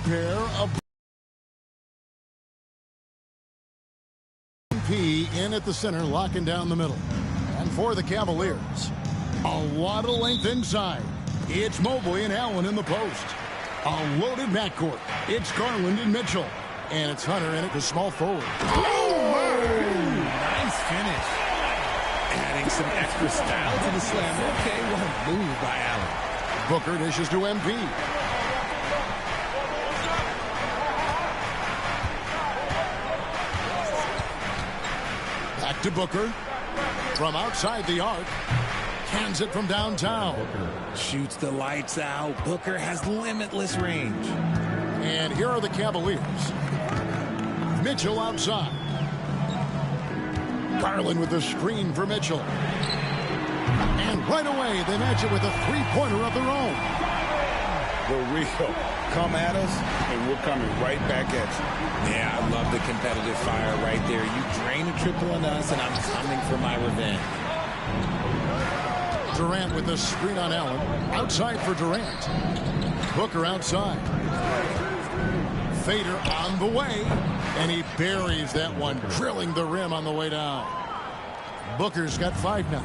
pair of MP in at the center, locking down the middle. And for the Cavaliers, a lot of length inside. It's Mobley and Allen in the post. A loaded backcourt. It's Garland and Mitchell. And it's Hunter in at the small forward. Nice finish. Adding some extra style to the slam. Okay, what a move by Allen. Booker dishes to MP. Back to Booker. From outside the arc. Cans it from downtown. Shoots the lights out. Booker has limitless range. And here are the Cavaliers. Mitchell outside. Garland with the screen for Mitchell. And right away, they match it with a three-pointer of their own. The real. Come at us, and we're coming right back at you. Yeah, I love the competitive fire right there. You drain a triple on us, and I'm coming for my revenge. Durant with the screen on Allen. Outside for Durant. Booker outside. Fader on the way. And he buries that one, drilling the rim on the way down. Booker's got 5 now.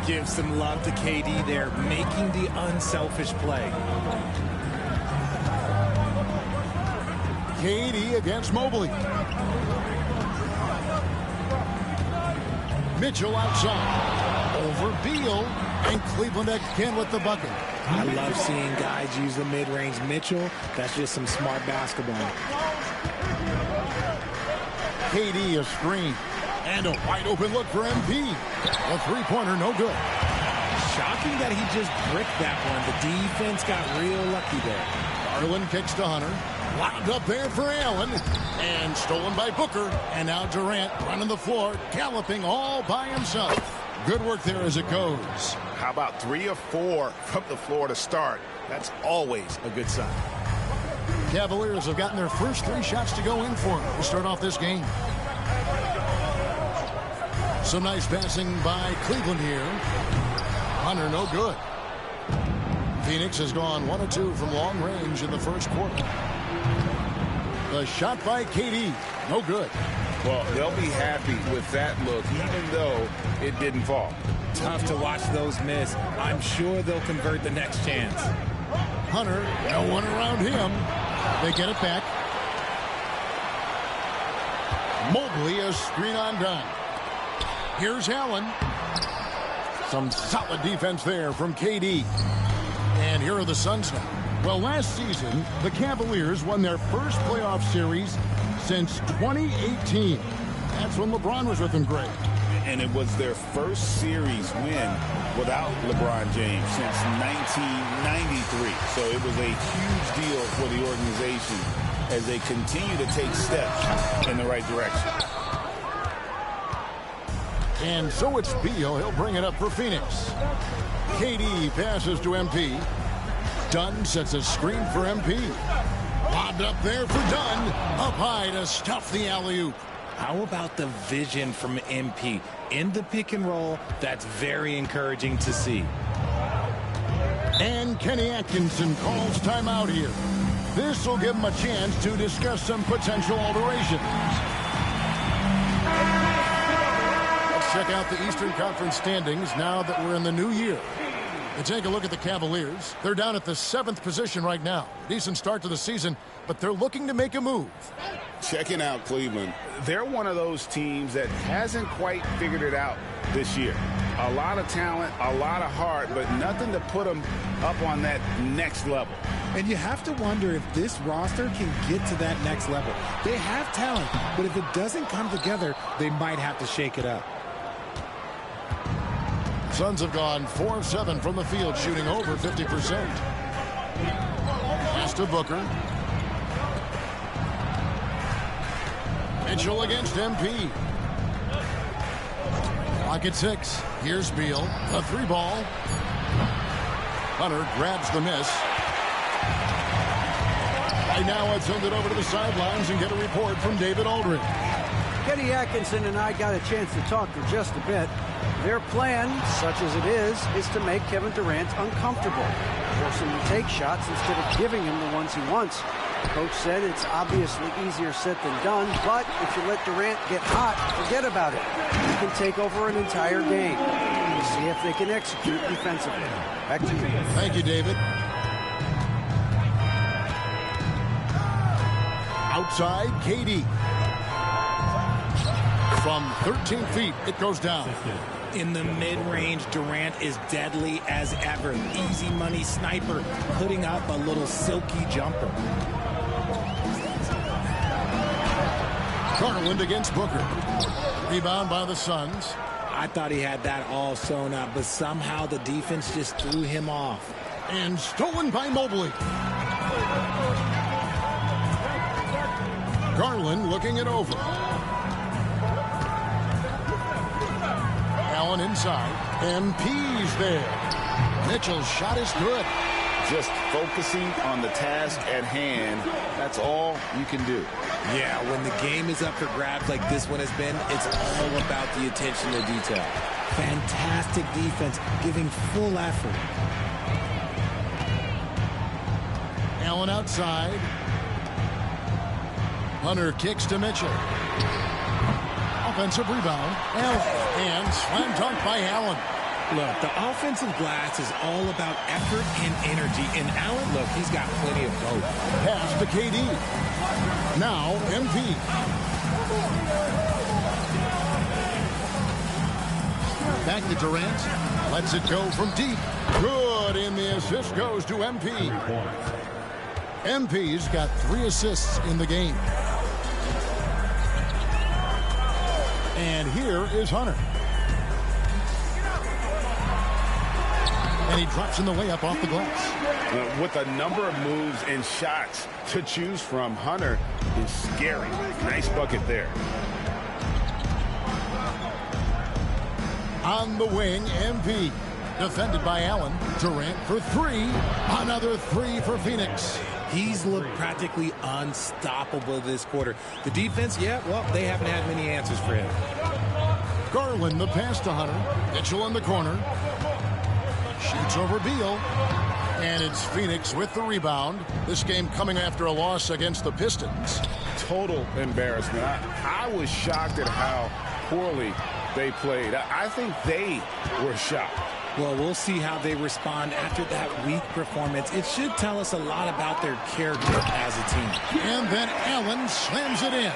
Give some love to KD there, making the unselfish play. KD against Mobley. Mitchell outside. Over Beal. And Cleveland again with the bucket. I love seeing guys use the mid-range. Mitchell, that's just some smart basketball. KD a screen. And a wide open look for MP. A three-pointer, no good. Shocking that he just bricked that one. The defense got real lucky there. Garland kicks to Hunter. Lobbed up there for Allen. And stolen by Booker. And now Durant running the floor, galloping all by himself. Good work there as it goes. How about 3 or 4 from the floor to start? That's always a good sign. Cavaliers have gotten their first 3 shots to go in for to start off this game. Some nice passing by Cleveland here. Hunter no good. Phoenix has gone 1 of 2 from long range in the first quarter. The shot by KD, no good. Well, they'll be happy with that look, even though it didn't fall. Tough to watch those miss. I'm sure they'll convert the next chance. Hunter, no one around him. They get it back. Mobley, a screen on dime. Here's Allen. Some solid defense there from KD. And here are the Suns now. Well, last season, the Cavaliers won their first playoff series since 2018. That's when LeBron was with them, Greg. And it was their first series win without LeBron James since 1993. So it was a huge deal for the organization as they continue to take steps in the right direction. And so it's Beal. He'll bring it up for Phoenix. KD passes to MP. Dunn sets a screen for MP. Lobbed up there for Dunn. Up high to stuff the alley-oop. How about the vision from MP? In the pick and roll, that's very encouraging to see. And Kenny Atkinson calls timeout here. This will give him a chance to discuss some potential alterations. Let's check out the Eastern Conference standings now that we're in the new year. And take a look at the Cavaliers. They're down at the 7th position right now. Decent start to the season, but they're looking to make a move. Checking out Cleveland. They're one of those teams that hasn't quite figured it out this year. A lot of talent, a lot of heart, but nothing to put them up on that next level. And you have to wonder if this roster can get to that next level. They have talent, but if it doesn't come together, they might have to shake it up. Suns have gone 4 of 7 from the field, shooting over 50%. Pass to Booker. Mitchell against MP. Clock at 6. Here's Beal. A 3-ball. Hunter grabs the miss. Right now, let's send it over to the sidelines and get a report from David Aldridge. Kenny Atkinson and I got a chance to talk for just a bit. Their plan, such as it is to make Kevin Durant uncomfortable. Force him to take shots instead of giving him the ones he wants. Coach said it's obviously easier said than done, but if you let Durant get hot, forget about it. He can take over an entire game. We'll see if they can execute defensively. Back to you. Thank you, David. Outside, KD. From 13 feet, it goes down. In the mid-range, Durant is deadly as ever. Easy money sniper, putting up a little silky jumper. Garland against Booker. Rebound by the Suns. I thought he had that all sewn up, but somehow the defense just threw him off. And stolen by Mobley. Garland looking it over. Allen inside. MP's there. Mitchell's shot is good. Just focusing on the task at hand, that's all you can do. Yeah, when the game is up for grabs like this one has been, it's all about the attention to detail. Fantastic defense, giving full effort. Allen outside. Hunter kicks to Mitchell. Offensive rebound. Allen. And slam dunk by Allen. Look, the offensive glass is all about effort and energy. And Allen, look, he's got plenty of both. Pass to KD. Now, MP. Back to Durant. Lets it go from deep. Good, and the assist goes to MP. MP's got 3 assists in the game. And here is Hunter. And he drops in the way up off the glass. With a number of moves and shots to choose from, Hunter is scary. Nice bucket there. On the wing, MP. Defended by Allen. Durant for 3. Another 3 for Phoenix. He's looked practically unstoppable this quarter. The defense, yeah, well, they haven't had many answers for him. Garland, the pass to Hunter. Mitchell in the corner. Shoots over Beal. And it's Phoenix with the rebound. This game coming after a loss against the Pistons. Total embarrassment. I was shocked at how poorly they played. I think they were shocked. Well, we'll see how they respond after that weak performance. It should tell us a lot about their character as a team. And then Allen slams it in.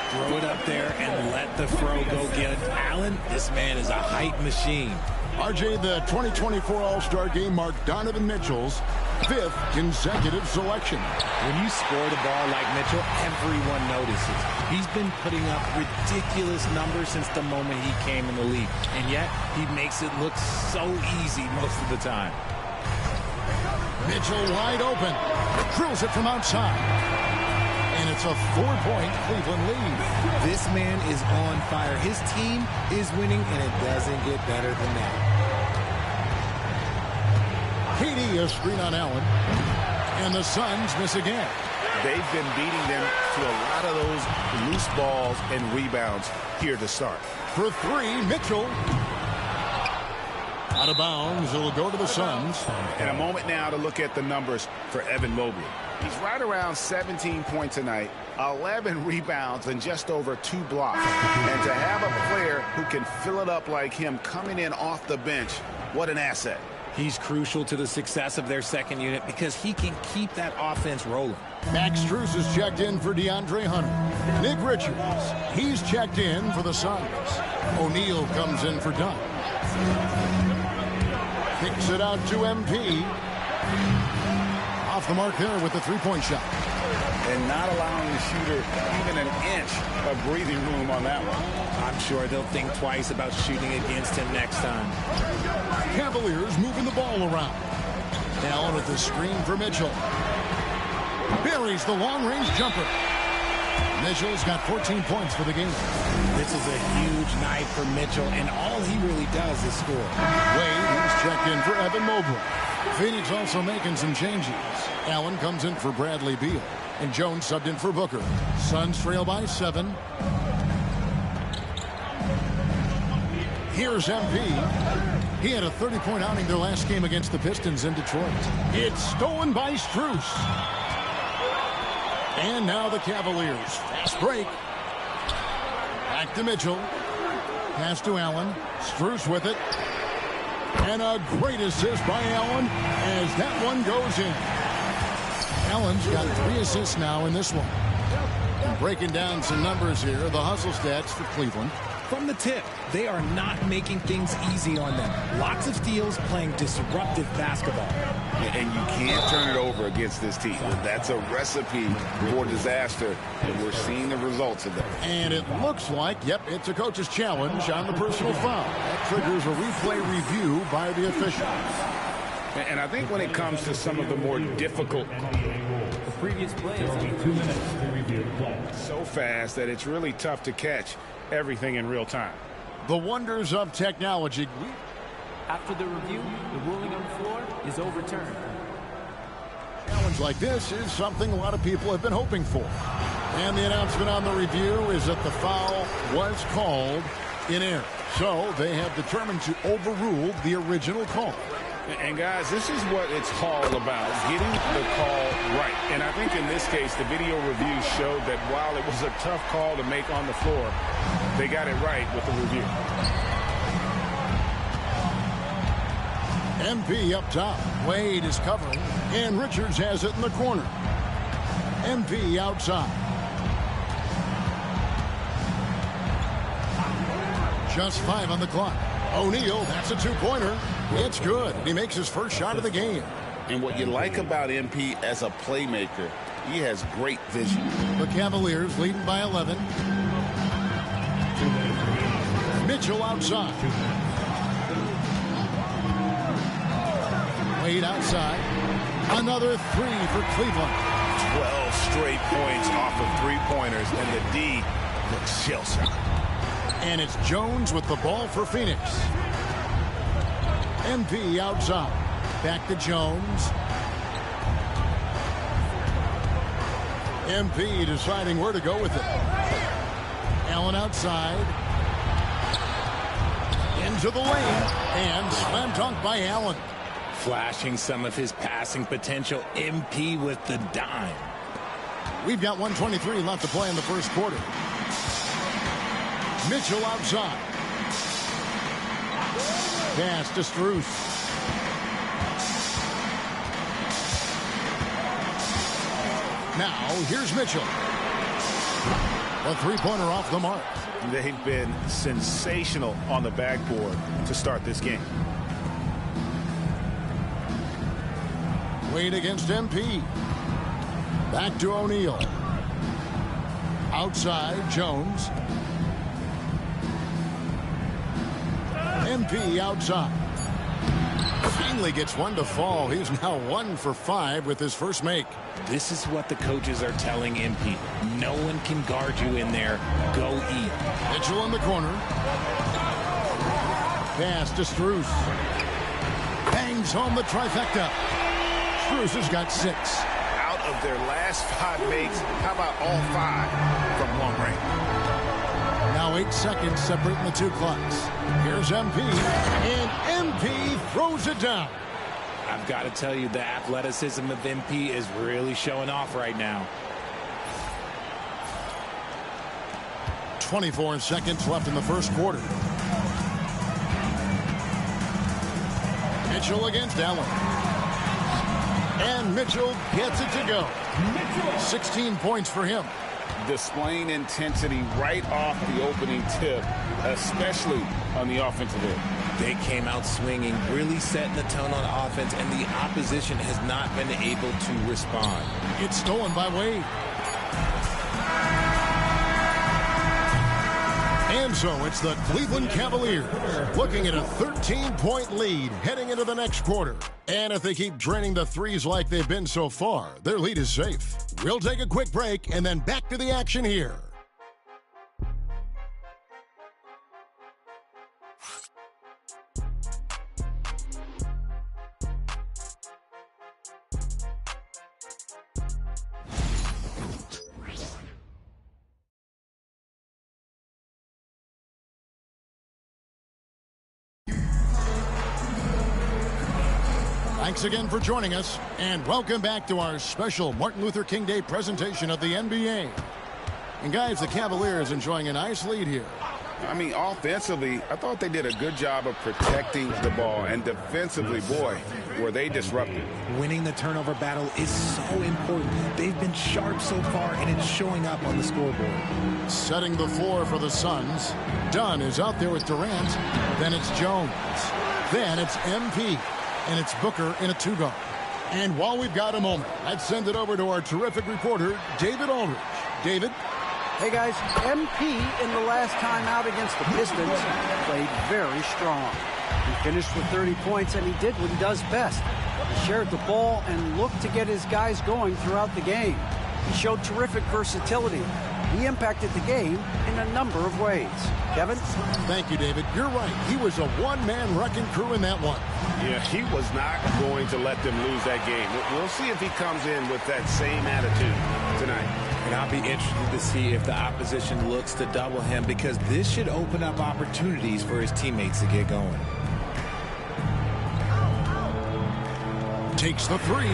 Throw it up there and let the throw go get it. Allen, this man is a height machine. RJ, the 2024 All-Star Game marked Donovan Mitchell's 5th consecutive selection. When you score the ball like Mitchell, everyone notices. He's been putting up ridiculous numbers since the moment he came in the league. And yet, he makes it look so easy most of the time. Mitchell wide open. Drills it from outside. And it's a 4-point Cleveland lead. This man is on fire. His team is winning, and it doesn't get better than that. KD a screen on Allen. And the Suns miss again. They've been beating them to a lot of those loose balls and rebounds here to start. For 3, Mitchell. Out of bounds, it'll go to the Suns. And a moment now to look at the numbers for Evan Mobley. He's right around 17 points tonight, 11 rebounds, and just over 2 blocks. And to have a player who can fill it up like him coming in off the bench, what an asset. He's crucial to the success of their second unit because he can keep that offense rolling. Max Strus is checked in for DeAndre Hunter. Nick Richards, he's checked in for the Suns. O'Neal comes in for Dunn. Kicks it out to MP. Off the mark there with the 3-point shot. And not allowing the shooter even an inch of breathing room on that one. I'm sure they'll think twice about shooting against him next time. Cavaliers moving the ball around. Allen with the screen for Mitchell. Buries the long-range jumper. Mitchell's got 14 points for the game. This is a huge night for Mitchell, and all he really does is score. Wade, he's checked in for Evan Mobley. Phoenix also making some changes. Allen comes in for Bradley Beal. And Jones subbed in for Booker. Suns trail by 7. Here's MP. He had a 30-point outing their last game against the Pistons in Detroit. It's stolen by Strus. And now the Cavaliers. Fast break. Back to Mitchell. Pass to Allen. Strus with it. And a great assist by Allen as that one goes in. Allen's got 3 assists now in this one. And breaking down some numbers here, the hustle stats for Cleveland. From the tip, they are not making things easy on them. Lots of steals, playing disruptive basketball. And you can't turn it over against this team. That's a recipe for disaster, and we're seeing the results of that. And it looks like, yep, it's a coach's challenge on the personal foul. That triggers a replay review by the official. And I think when it comes to some of the more difficult, the previous play is only 2 minutes to review the play. So fast that it's really tough to catch everything in real time. The wonders of technology. After the review, the ruling on the floor is overturned. Challenge like this is something a lot of people have been hoping for. And the announcement on the review is that the foul was called in error. So they have determined to overrule the original call. And guys, this is what it's all about, getting the call right. And I think in this case, the video review showed that while it was a tough call to make on the floor, they got it right with the review. MP up top. Wade is covering, and Richards has it in the corner. MP outside. Just 5 on the clock. O'Neal, that's a 2-pointer. It's good. He makes his first shot of the game. And what you like about MP as a playmaker, he has great vision. The Cavaliers leading by 11. Mitchell outside. Wade outside. Another 3 for Cleveland. 12 straight points off of 3-pointers, and the D looks shell-shocked. And it's Jones with the ball for Phoenix. MP outside. Back to Jones. MP deciding where to go with it. Allen outside. Into the lane. And slam dunk by Allen. Flashing some of his passing potential. MP with the dime. We've got 1:23 left to play in the first quarter. Mitchell outside. Pass to Strus. Now, here's Mitchell. A 3-pointer off the mark. They've been sensational on the backboard to start this game. Wade against MP. Back to O'Neal. Outside, Jones. MP outside. Finally gets one to fall. He's now 1 for 5 with his first make. This is what the coaches are telling MP. No one can guard you in there. Go eat. Mitchell in the corner. Pass to Strus. Bangs home the trifecta. Strus has got 6. Out of their last 5 makes, how about all 5 from long range? Now 8 seconds separating the 2 clocks. Here's MP, and MP throws it down. I've got to tell you, the athleticism of MP is really showing off right now. 24 seconds left in the first quarter. Mitchell against Allen. And Mitchell gets it to go. 16 points for him. Displaying intensity right off the opening tip, especially on the offensive end. They came out swinging, really setting the tone on offense, and the opposition has not been able to respond. It's stolen by Wade. And so it's the Cleveland Cavaliers looking at a 13-point lead heading into the next quarter. And if they keep draining the threes like they've been so far, their lead is safe. We'll take a quick break and then back to the action here. Thanks again for joining us, and welcome back to our special Martin Luther King Day presentation of the NBA. And guys, the Cavaliers enjoying a nice lead here. I mean, offensively, I thought they did a good job of protecting the ball. And defensively, boy, were they disruptive. Winning the turnover battle is so important. They've been sharp so far, and it's showing up on the scoreboard. Setting the floor for the Suns. Dunn is out there with Durant. Then it's Jones. Then it's MP. And it's Booker in a two-guard. And while we've got a moment, let's send it over to our terrific reporter, David Aldridge. David? Hey guys, MP in the last time out against the Pistons played very strong. He finished with 30 points, and he did what he does best. He shared the ball and looked to get his guys going throughout the game. He showed terrific versatility. He impacted the game in a number of ways. Kevin? Thank you, David. You're right. He was a one-man wrecking crew in that one. Yeah, he was not going to let them lose that game. We'll see if he comes in with that same attitude tonight. And I'll be interested to see if the opposition looks to double him, because this should open up opportunities for his teammates to get going. Takes the three.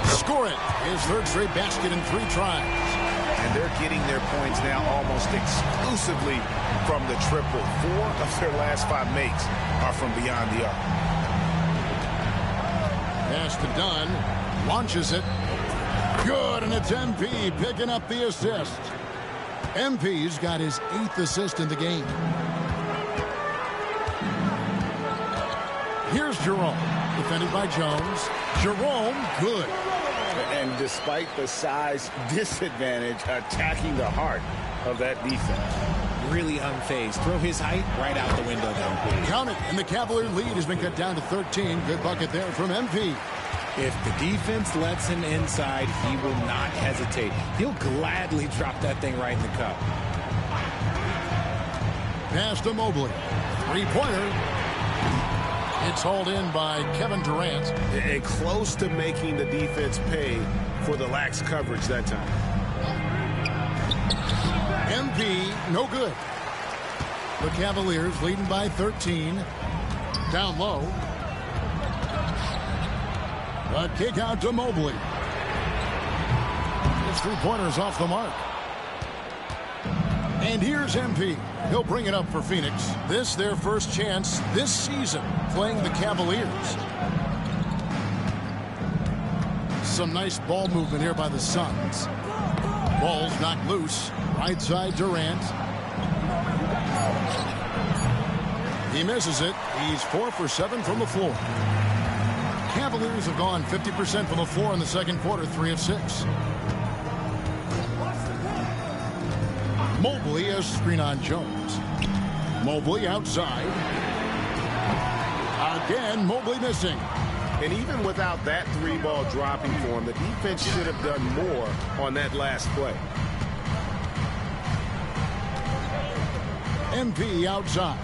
Score it. His third straight basket in 3 tries. And they're getting their points now almost exclusively from the triple. 4 of their last 5 makes are from beyond the arc. Pass to Dunn. Launches it. Good, and it's MP picking up the assist. MP's got his 8th assist in the game. Here's Jerome. Defended by Jones. Jerome, good. And despite the size disadvantage, attacking the heart of that defense. Really unfazed. Throw his height right out the window now. Count it, and the Cavalier lead has been cut down to 13. Good bucket there from MP. If the defense lets him inside, he will not hesitate. He'll gladly drop that thing right in the cup. Pass to Mobley. 3-pointer. It's hauled in by Kevin Durant. And close to making the defense pay for the lax coverage that time. MP, no good. The Cavaliers leading by 13. Down low. A kick out to Mobley. His 3-pointer's off the mark. And here's MP. He'll bring it up for Phoenix. This their first chance this season playing the Cavaliers. Some nice ball movement here by the Suns. Ball's knocked loose. Right side Durant. He misses it. He's 4 for 7 from the floor. Cavaliers have gone 50% from the floor in the second quarter, 3 of 6. Mobley has screen on Jones. Mobley outside. Again, Mobley missing. And even without that 3-ball dropping for him, the defense should have done more on that last play. MP outside.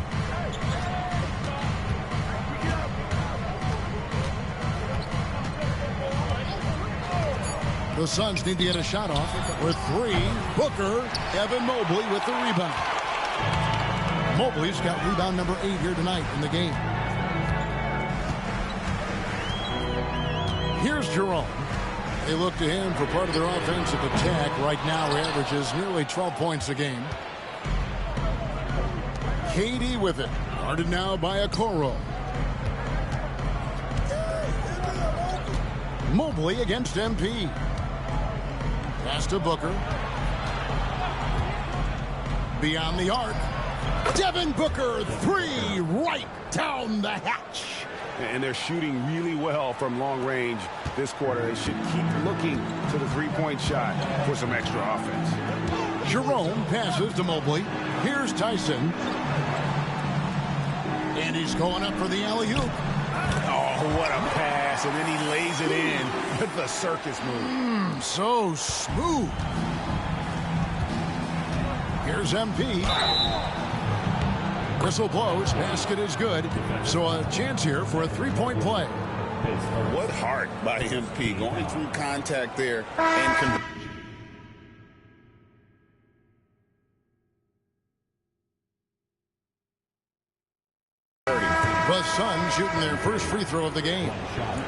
The Suns need to get a shot off with 3. Booker, Evan Mobley with the rebound. Mobley's got rebound number 8 here tonight in the game. Here's Jerome. They look to him for part of their offensive attack. Right now, he averages nearly 12 points a game. KD with it. Guarded now by Okoro. Mobley against MP. Pass to Booker. Beyond the arc. Devin Booker, 3 right down the hatch. And they're shooting really well from long range this quarter. They should keep looking to the 3-point shot for some extra offense. Jerome passes to Mobley. Here's Tyson. And he's going up for the alley-oop. Oh, what a pass. And then he lays it in with the circus move. So smooth. Here's MP. Whistle blows. Basket is good. So a chance here for a 3-point play. What heart by MP going through contact there and The Suns shooting their first free throw of the game.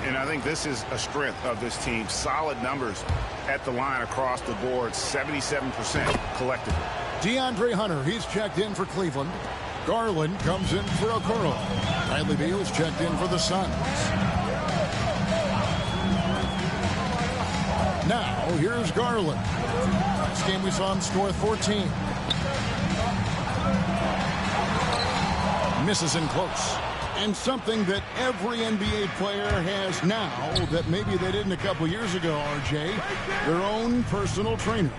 And I think this is a strength of this team. Solid numbers at the line across the board. 77% collectively. DeAndre Hunter, he's checked in for Cleveland. Garland comes in for Okoro. Bradley Beal's checked in for the Suns. Now, here's Garland. Last game we saw him score 14. Misses in close. And something that every NBA player has now that maybe they didn't a couple years ago, RJ, their own personal trainer.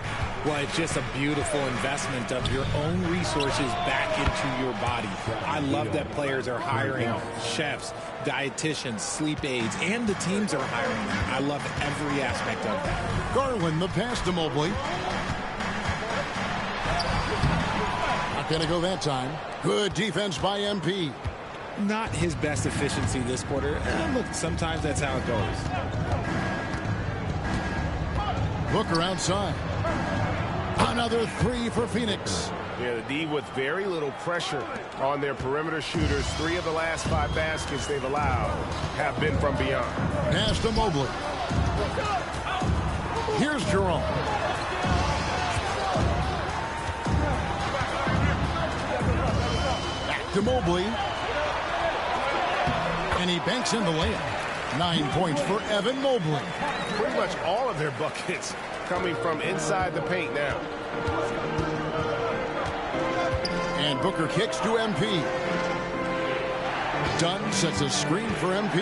Well, it's just a beautiful investment of your own resources back into your body. I love that players are hiring chefs, dietitians, sleep aides, and the teams are hiring them. I love every aspect of that. Garland, the pass to Mobley. Not going to go that time. Good defense by MP. Not his best efficiency this quarter. Look, sometimes that's how it goes. Booker outside. Another three for Phoenix. Yeah, the D with very little pressure on their perimeter shooters. 3 of the last 5 baskets they've allowed have been from beyond. Pass to Mobley. Here's Jerome. Back to Mobley. And he banks in the layup. 9 points for Evan Mobley. Pretty much all of their buckets coming from inside the paint now. And Booker kicks to MP. Dunn sets a screen for MP.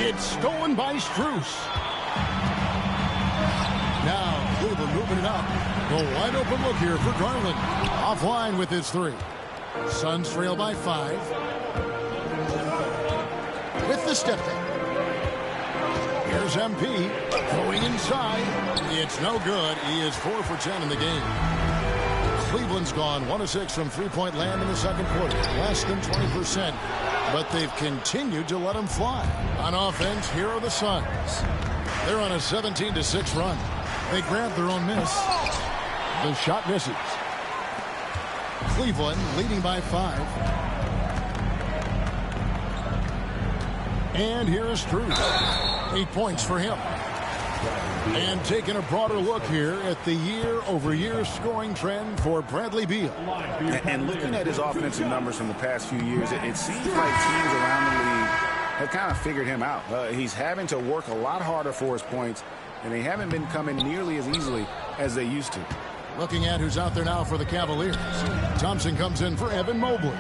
It's stolen by Strus. Now Cleveland moving it up. The wide open look here for Garland. Offline with his 3. Suns trail by 5. With the step back. Here's MP going inside. It's no good. He is 4 for 10 in the game. Cleveland's gone 1 of 6 from three-point land in the second quarter. Less than 20%. But they've continued to let them fly. On offense, here are the Suns. They're on a 17-6 run. They grab their own miss. The shot misses. Cleveland leading by 5. And here's Strus. 8 points for him. And taking a broader look here at the year-over-year scoring trend for Bradley Beal. And looking at his offensive numbers from the past few years, it seems like teams around the league have kind of figured him out. He's having to work a lot harder for his points, and they haven't been coming nearly as easily as they used to. Looking at who's out there now for the Cavaliers. Thompson comes in for Evan Mobley.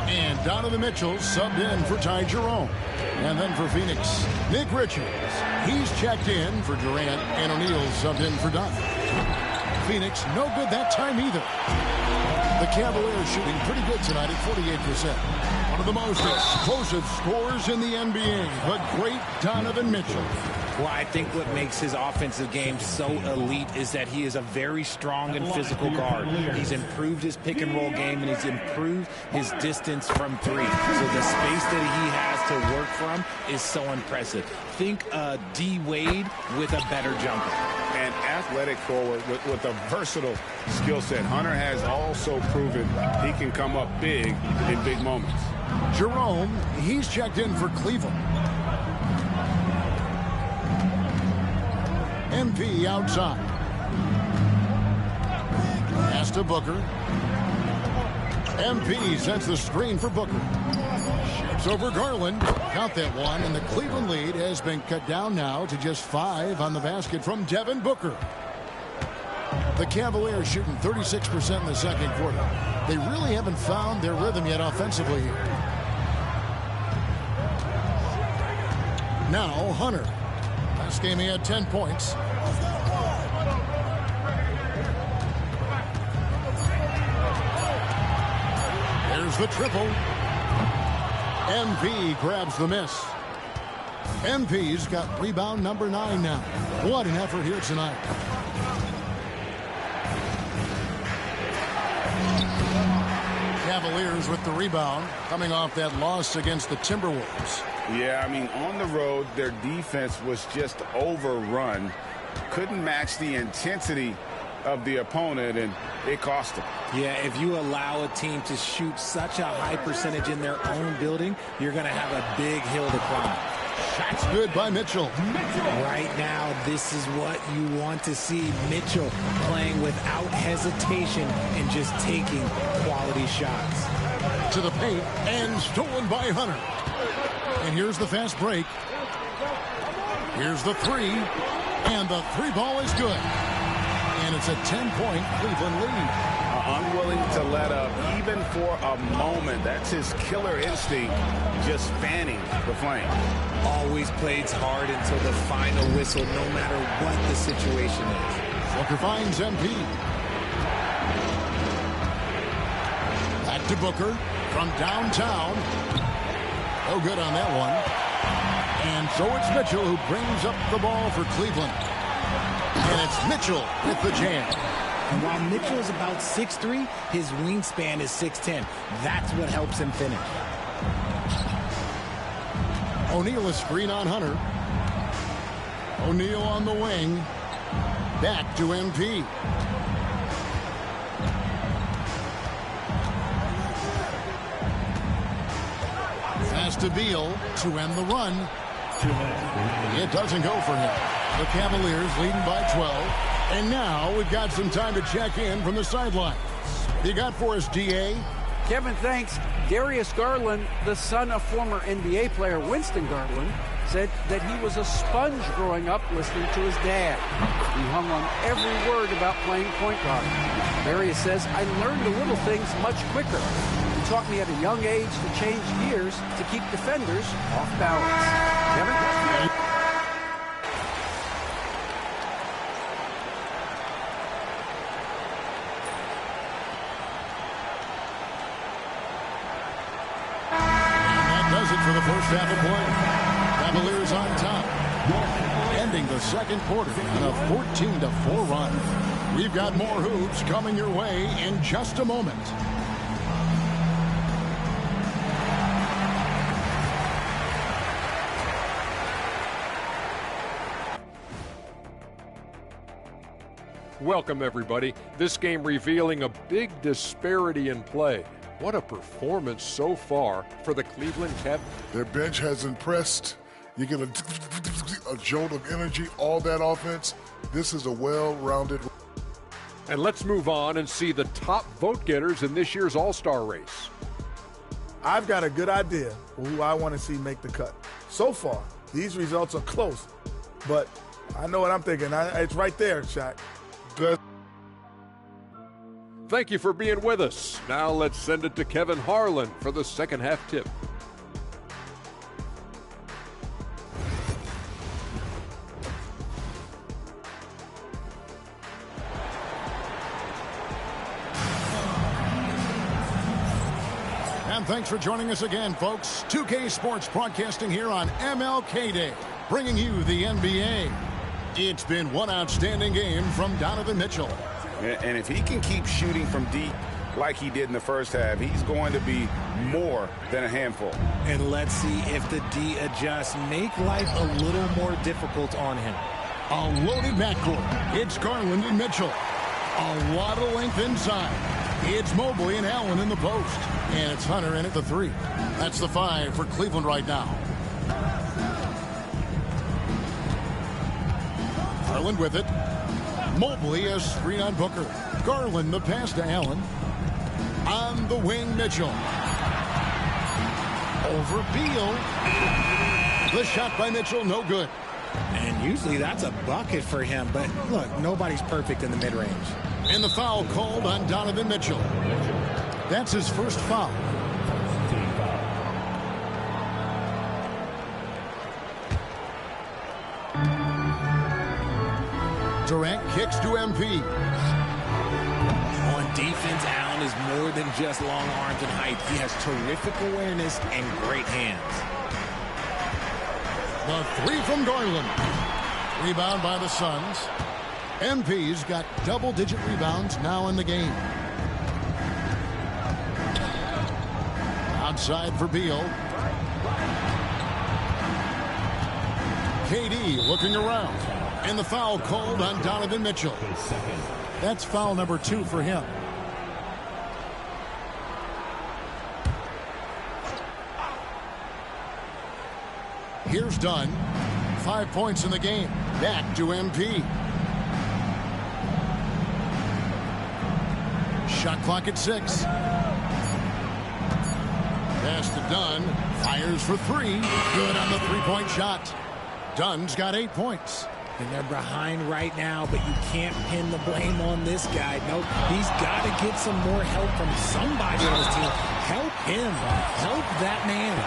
And Donovan Mitchell subbed in for Ty Jerome. And then for Phoenix, Nick Richards. He's checked in for Durant, and O'Neal subbed in for Dunn. Phoenix, no good that time either. The Cavaliers shooting pretty good tonight at 48%. One of the most explosive scorers in the NBA, the great Donovan Mitchell. Well, I think what makes his offensive game so elite is that he is a very strong and physical guard. He's improved his pick-and-roll game, and he's improved his distance from 3. So the space that he has to work from is so impressive. Think D. Wade with a better jumper. An athletic forward with a versatile skill set. Hunter has also proven he can come up big in big moments. Jerome, he's checked in for Cleveland. MP outside. Pass to Booker. MP sets the screen for Booker. Ships over Garland. Count that one, and the Cleveland lead has been cut down now to just 5 on the basket from Devin Booker. The Cavaliers shooting 36% in the second quarter. They really haven't found their rhythm yet offensively here. Now Hunter. Last game he had 10 points. There's the triple. MP grabs the miss. MP's got rebound number 9 now. What an effort here tonight. Cavaliers with the rebound, coming off that loss against the Timberwolves. Yeah, I mean, on the road, their defense was just overrun. Couldn't match the intensity of the opponent, and it cost them. Yeah, if you allow a team to shoot such a high percentage in their own building, you're going to have a big hill to climb. Shot's good by Mitchell. Right now, this is what you want to see. Mitchell playing without hesitation and just taking quality shots. To the paint, and stolen by Hunter. And here's the fast break. Here's the three, and the three ball is good. And it's a 10-point Cleveland lead. Unwilling to let up, even for a moment. That's his killer instinct, just fanning the flame. Always plays hard until the final whistle, no matter what the situation is. Booker finds MP. Back to Booker from downtown. No good on that one. And so it's Mitchell who brings up the ball for Cleveland. And it's Mitchell with the jam. And while Mitchell is about 6'3", his wingspan is 6'10". That's what helps him finish. O'Neal is screen on Hunter. O'Neal on the wing. Back to MP. Pass to Beal to end the run. It doesn't go for him. The Cavaliers leading by 12. And now we've got some time to check in from the sideline. You got for us, DA? Kevin, thanks. Darius Garland, the son of former NBA player Winston Garland, said that he was a sponge growing up listening to his dad. He hung on every word about playing point guard. Darius says, I learned the little things much quicker. He taught me at a young age to change gears to keep defenders off balance. Kevin? For the first half of play. Cavaliers on top. Ending the second quarter on a 14-4 run. We've got more hoops coming your way in just a moment. Welcome, everybody. This game revealing a big disparity in play. What a performance so far for the Cleveland Cavaliers. Their bench has impressed. You get a jolt of energy, all that offense. This is a well-rounded. And let's move on and see the top vote getters in this year's All-Star race. I've got a good idea for who I want to see make the cut. So far, these results are close, but I know what I'm thinking. It's right there, Shaq. Best. Thank you for being with us. Now let's send it to Kevin Harlan for the second half tip. And thanks for joining us again, folks. 2K Sports broadcasting here on MLK Day, bringing you the NBA. It's been one outstanding game from Donovan Mitchell. And if he can keep shooting from deep like he did in the first half, he's going to be more than a handful. And let's see if the D adjusts, make life a little more difficult on him. A loaded backcourt. It's Garland and Mitchell. A lot of length inside. It's Mobley and Allen in the post. And it's Hunter in at the three. That's the 5 for Cleveland right now. Garland with it. Mobley a screen on Booker. Garland the pass to Allen. On the wing, Mitchell. Over Beal. The shot by Mitchell, no good. And usually that's a bucket for him, but look, nobody's perfect in the mid-range. And the foul called on Donovan Mitchell. That's his first foul. Durant kicks to MP. On defense, Allen is more than just long arms and height. He has terrific awareness and great hands. The three from Garland. Rebound by the Suns. MP's got double-digit rebounds now in the game. Outside for Beal. KD looking around. And the foul called on Donovan Mitchell. That's foul number 2 for him. Here's Dunn. 5 points in the game. Back to MP. Shot clock at 6. Pass to Dunn. Fires for 3. Good on the three-point shot. Dunn's got 8 points. And they're behind right now, but you can't pin the blame on this guy. Nope, he's got to get some more help from somebody on his team. Help him. Help that man.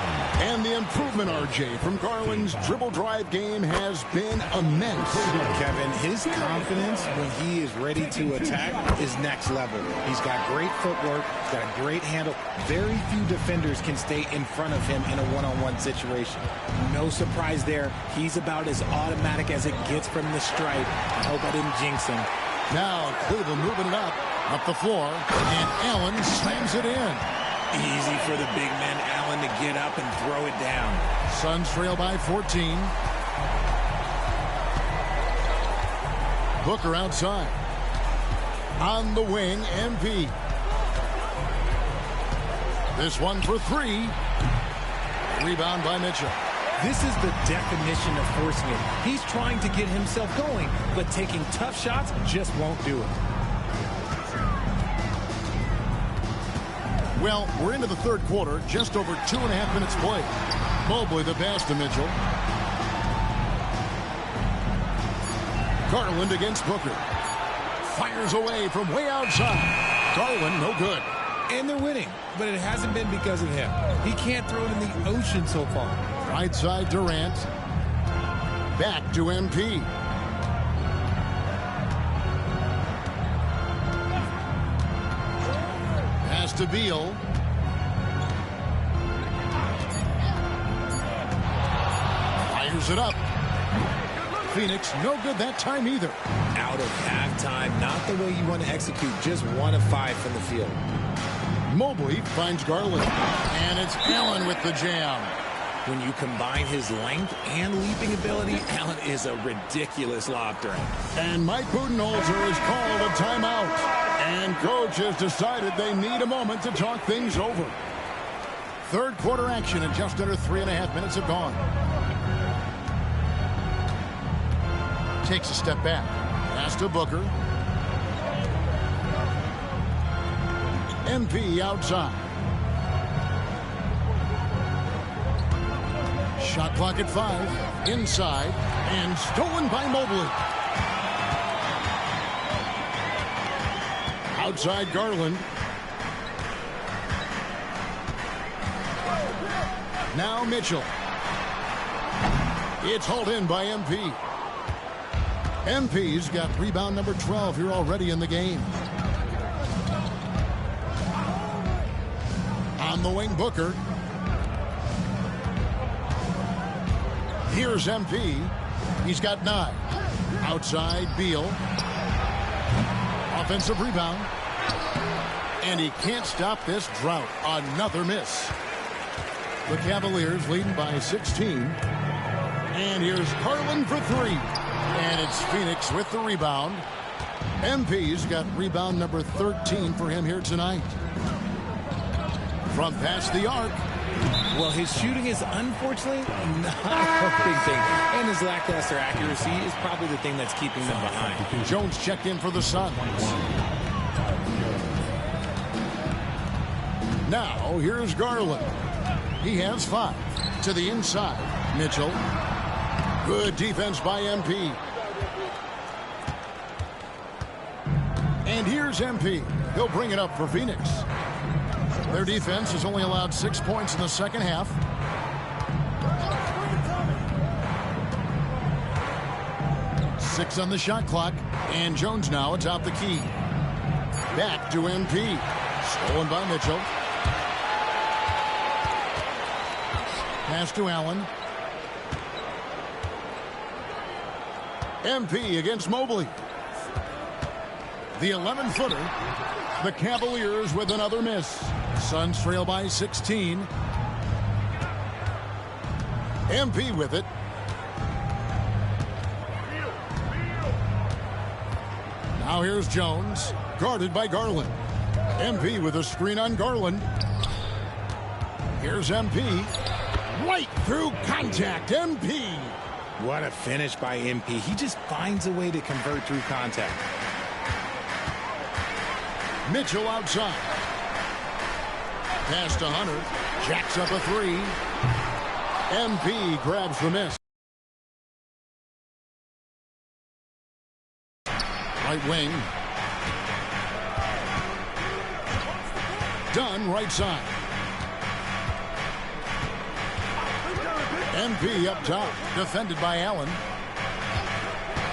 And the improvement, RJ, from Garland's dribble drive game has been immense. Kevin, his confidence when he is ready to attack is next level. He's got great footwork, got a great handle. Very few defenders can stay in front of him in a one-on-one situation. No surprise there. He's about as automatic as it gets from the stripe. I hope I didn't jinx him. Now Cleveland moving it up the floor, and Allen slams it in. Easy for the big man Allen to get up and throw it down. Suns trail by 14. Booker outside. On the wing, MP. This one for 3. Rebound by Mitchell. This is the definition of forcing it. He's trying to get himself going, but taking tough shots just won't do it. Well, we're into the third quarter, just over 2.5 minutes played. Mobley the pass to Mitchell. Garland against Booker. Fires away from way outside. Garland no good. And they're winning, but it hasn't been because of him. He can't throw it in the ocean so far. Right side Durant. Back to MP. Pass to Beal. Fires it up. Phoenix no good that time either. Out of halftime, not the way you want to execute. Just 1 of 5 from the field. Mobley finds Garland. And it's Allen with the jam. When you combine his length and leaping ability, Allen is a ridiculous lob threat. And Mike Budenholzer has called a timeout. And coach has decided they need a moment to talk things over. Third quarter action and just under 3.5 minutes have gone. Takes a step back. Pass to Booker. MP outside. Shot clock at 5. Inside. And stolen by Mobley. Outside Garland. Now Mitchell. It's hauled in by MP. MP's got rebound number 12 here already in the game. On the wing, Booker. Here's MP. He's got 9. Outside, Beal. Offensive rebound. And he can't stop this drought. Another miss. The Cavaliers leading by 16. And here's Garland for 3. And it's Phoenix with the rebound. MP's got rebound number 13 for him here tonight. From past the arc. Well, his shooting is unfortunately not a big thing. And his lackluster accuracy is probably the thing that's keeping them behind. Jones checked in for the Suns. Now, here's Garland. He has 5. To the inside. Mitchell. Good defense by MP. And here's MP. He'll bring it up for Phoenix. Their defense has only allowed 6 points in the second half. Six on the shot clock. And Jones now atop the key. Back to MP. Stolen by Mitchell. Pass to Allen. MP against Mobley. The 11-footer. The Cavaliers with another miss. Suns trail by 16. MP with it. Now here's Jones, guarded by Garland. MP with a screen on Garland. Here's MP. Right through contact, MP. What a finish by MP. He just finds a way to convert through contact. Mitchell outside. Pass to Hunter. Jacks up a three. MP grabs the miss. Right wing. Dunn right side. MP up top, defended by Allen.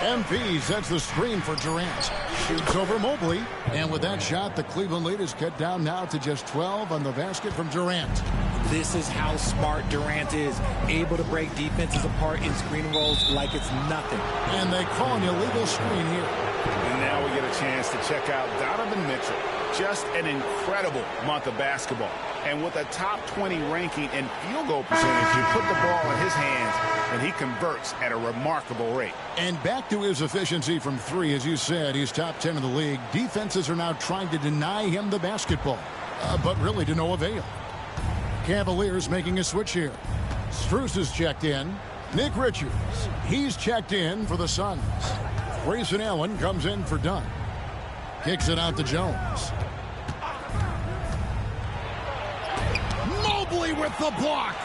MP sets the screen for Durant. Shoots over Mobley. And with that shot, the Cleveland lead is cut down now to just 12 on the basket from Durant. This is how smart Durant is. Able to break defenses apart in screen rolls like it's nothing. And they call an illegal screen here. And now we get a chance to check out Donovan Mitchell. Just an incredible month of basketball. And with a top 20 ranking and field goal percentage, you put the ball in his hands, and he converts at a remarkable rate. And back to his efficiency from three, as you said, he's top 10 in the league. Defenses are now trying to deny him the basketball, but really to no avail. Cavaliers making a switch here. Strus is checked in. Nick Richards, he's checked in for the Suns. Grayson Allen comes in for Dunn. Kicks it out to Jones. Mobley with the block.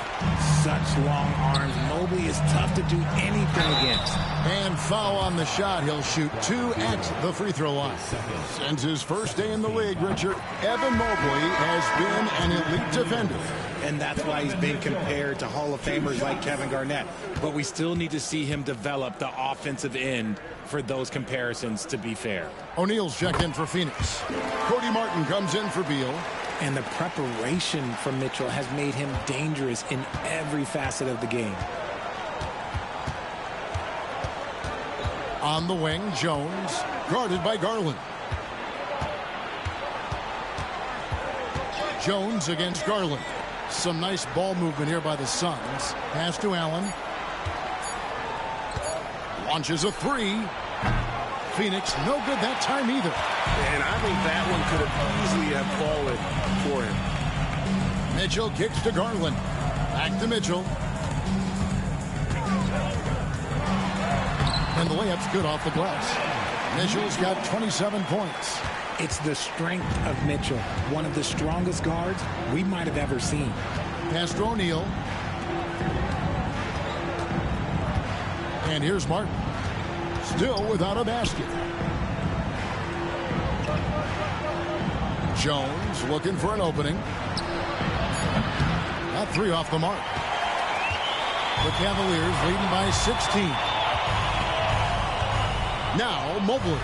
Such long arms. Mobley is tough to do anything against. And foul on the shot. He'll shoot 2 at the free throw line. Since his first day in the league, Richard, Evan Mobley has been an elite defender. And that's why he's been compared to Hall of Famers like Kevin Garnett. But we still need to see him develop the offensive end for those comparisons to be fair. O'Neal's checked in for Phoenix. Cody Martin comes in for Beal. And the preparation from Mitchell has made him dangerous in every facet of the game. On the wing, Jones, guarded by Garland. Jones against Garland. Some nice ball movement here by the Suns. Pass to Allen. Launches a three. Phoenix, no good that time either. And I think that one could have easily have fallen for him. Mitchell kicks to Garland. Back to Mitchell. And the layup's good off the glass. Mitchell's got 27 points. It's the strength of Mitchell, one of the strongest guards we might have ever seen. Pass to O'Neal. And here's Martin. Still without a basket. Jones looking for an opening. That three off the mark. The Cavaliers leading by 16. Now Mobley.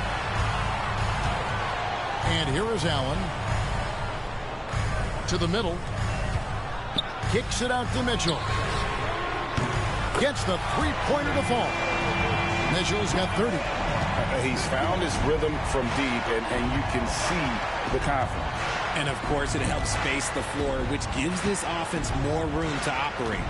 And here is Allen. To the middle. Kicks it out to Mitchell. Gets the three-pointer to fall. Mitchell's got 30. He's found his rhythm from deep, and you can see the confidence. And, of course, it helps space the floor, which gives this offense more room to operate.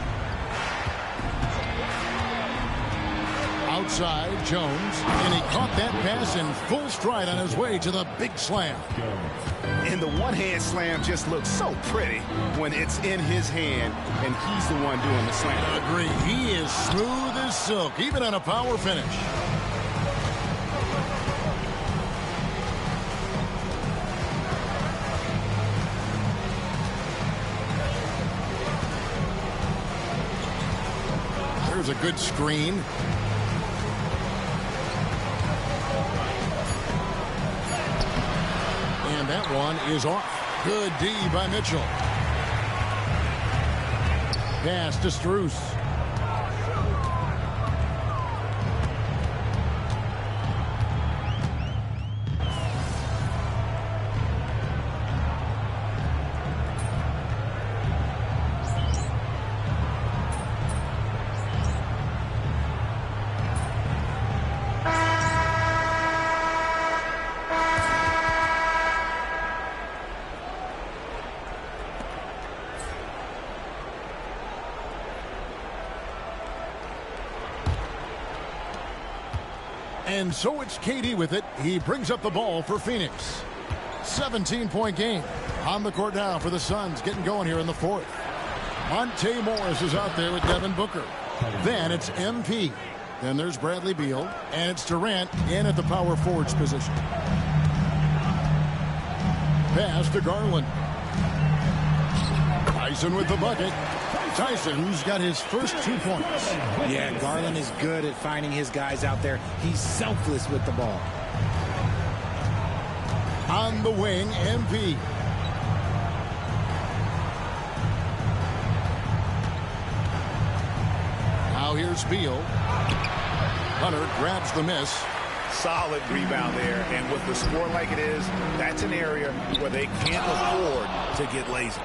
Outside, Jones, and he caught that pass in full stride on his way to the big slam. And the one-hand slam just looks so pretty when it's in his hand, and he's the one doing the slam. Agree. He is smooth as silk, even on a power finish. There's a good screen. And that one is off. Good D by Mitchell. Pass to Strus. And so it's KD with it. He brings up the ball for Phoenix. 17-point game. On the court now for the Suns, getting going here in the fourth. Monte Morris is out there with Devin Booker. Then it's MP. Then there's Bradley Beal. And it's Durant in at the power forwards position. Pass to Garland. Tyson with the bucket. Tyson's got his first 2 points. Yeah, Garland is good at finding his guys out there. He's selfless with the ball. On the wing, MP. Now here's Beal. Hunter grabs the miss. Solid rebound there, and with the score like it is, that's an area where they can't afford to get lazy.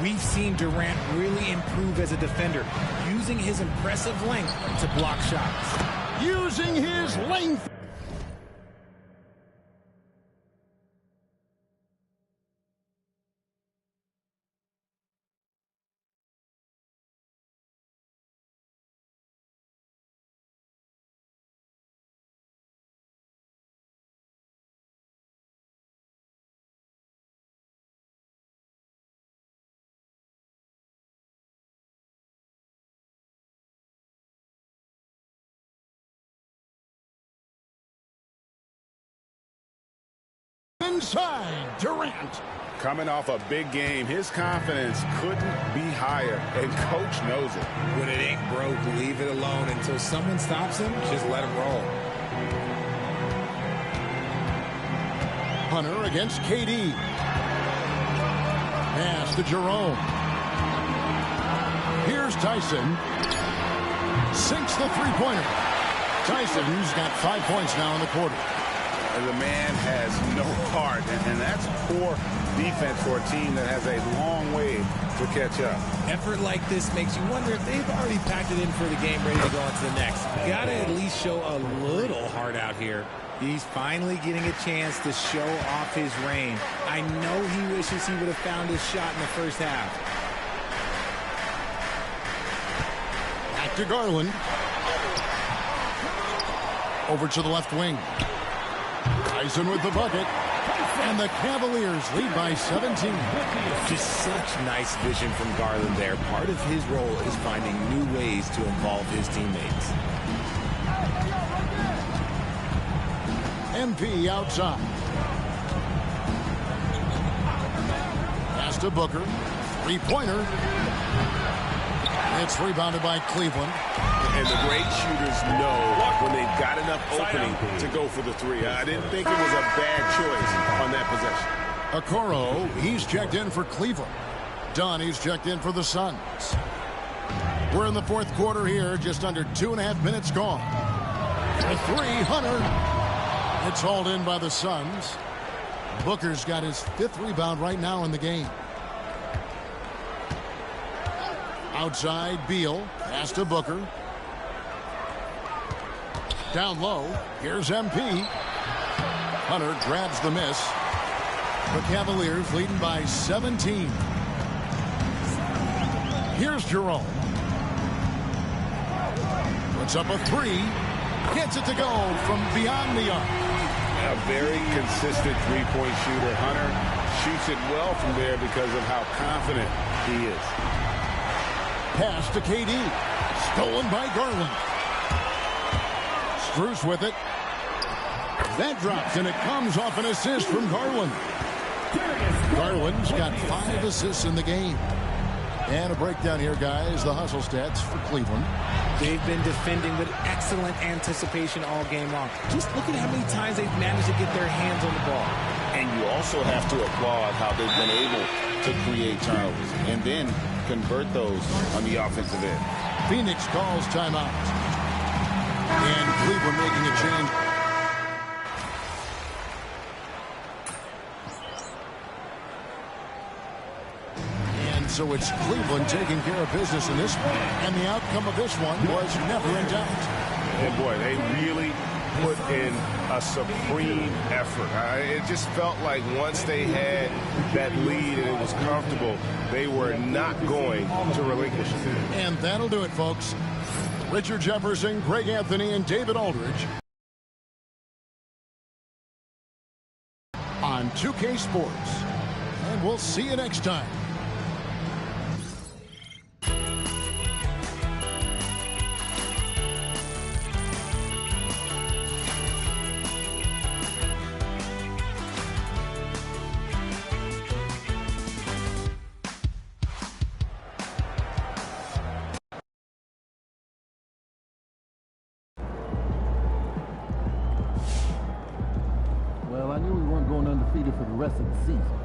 We've seen Durant really improve as a defender, using his impressive length to block shots. Using his length. Inside, Durant. Coming off a big game, his confidence couldn't be higher, and coach knows it. When it ain't broke, leave it alone until someone stops him. Just let him roll. Hunter against KD. Pass to Jerome. Here's Tyson. Sinks the three-pointer. Tyson's got 5 points now in the quarter. The man has no heart, and that's poor defense for a team that has a long way to catch up. Effort like this makes you wonder if they've already packed it in for the game, ready to go on to the next. Gotta at least show a little heart out here. He's finally getting a chance to show off his reign. I know he wishes he would have found his shot in the first half. Back to Garland. Over to the left wing. Tyson with the bucket. And the Cavaliers lead by 17. Just such nice vision from Garland there. Part of his role is finding new ways to involve his teammates. MP outside. Pass to Booker. Three-pointer. It's rebounded by Cleveland. And the great shooters know when they've got enough opening to go for the three. I didn't think it was a bad choice on that possession. Okoro, he's checked in for Cleveland. Dunn, he's checked in for the Suns. We're in the fourth quarter here, just under 2.5 minutes gone. The three, Hunter. It's hauled in by the Suns. Booker's got his 5th rebound right now in the game. Outside, Beal. Pass to Booker. Down low. Here's MP. Hunter grabs the miss. The Cavaliers leading by 17. Here's Jerome. Puts up a three. Gets it to go from beyond the arc. A very consistent three-point shooter. Hunter shoots it well from there because of how confident he is. Pass to KD. Stolen by Garland. Strus with it. That drops, and it comes off an assist from Garland. Garland's got 5 assists in the game. And a breakdown here, guys. The hustle stats for Cleveland. They've been defending with excellent anticipation all game long. Just look at how many times they've managed to get their hands on the ball. And you also have to applaud how they've been able to create turnovers and then convert those on the offensive end. Phoenix calls timeout. And Cleveland making a change. And so it's Cleveland taking care of business in this one. And the outcome of this one was never in doubt. And boy, they really put in a supreme effort. It just felt like once they had that lead and it was comfortable, they were not going to relinquish it. And that'll do it, folks. Richard Jefferson, Greg Anthony, and David Aldridge on 2K Sports. And we'll see you next time. Well, I knew we weren't going undefeated for the rest of the season.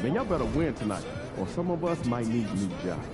Man, y'all better win tonight, or some of us might need new jobs.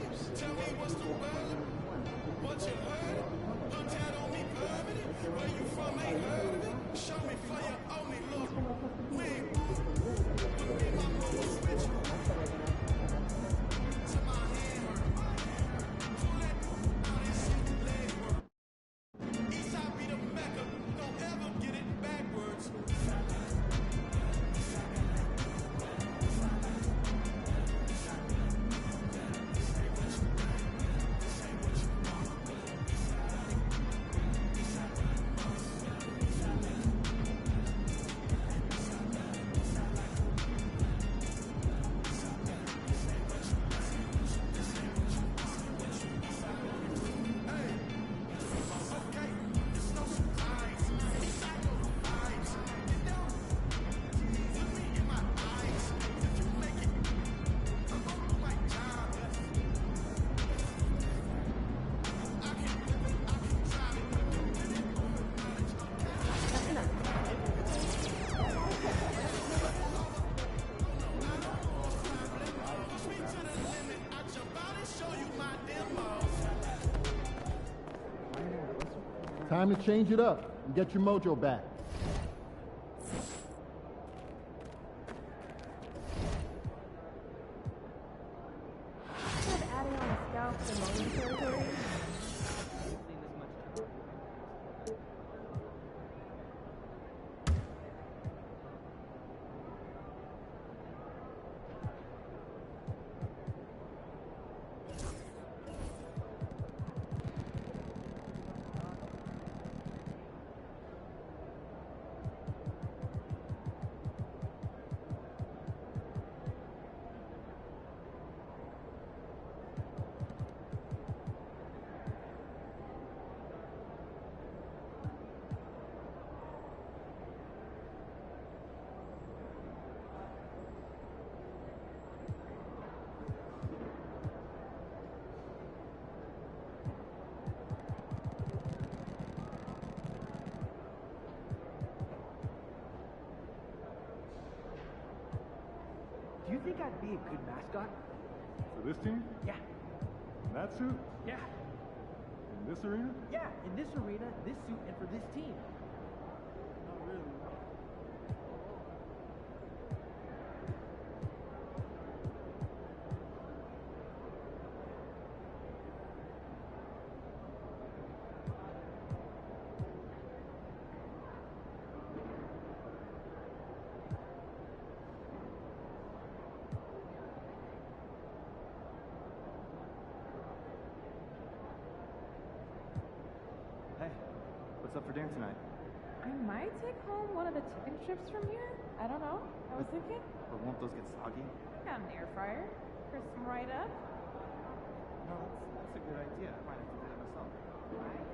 Time to change it up and get your mojo back. Adding on a scout to moment territory. Do you think I'd be a good mascot? For this team? Yeah. In that suit? Yeah. In this arena? Yeah, in this arena, this suit, and for this team. Not really. Hey, what's up for dinner tonight? I might take home one of the chicken strips from here. I don't know. I was thinking. Or won't those get soggy? I got an air fryer. Crisp them right up. No, that's a good idea. I might have to do that myself. Right.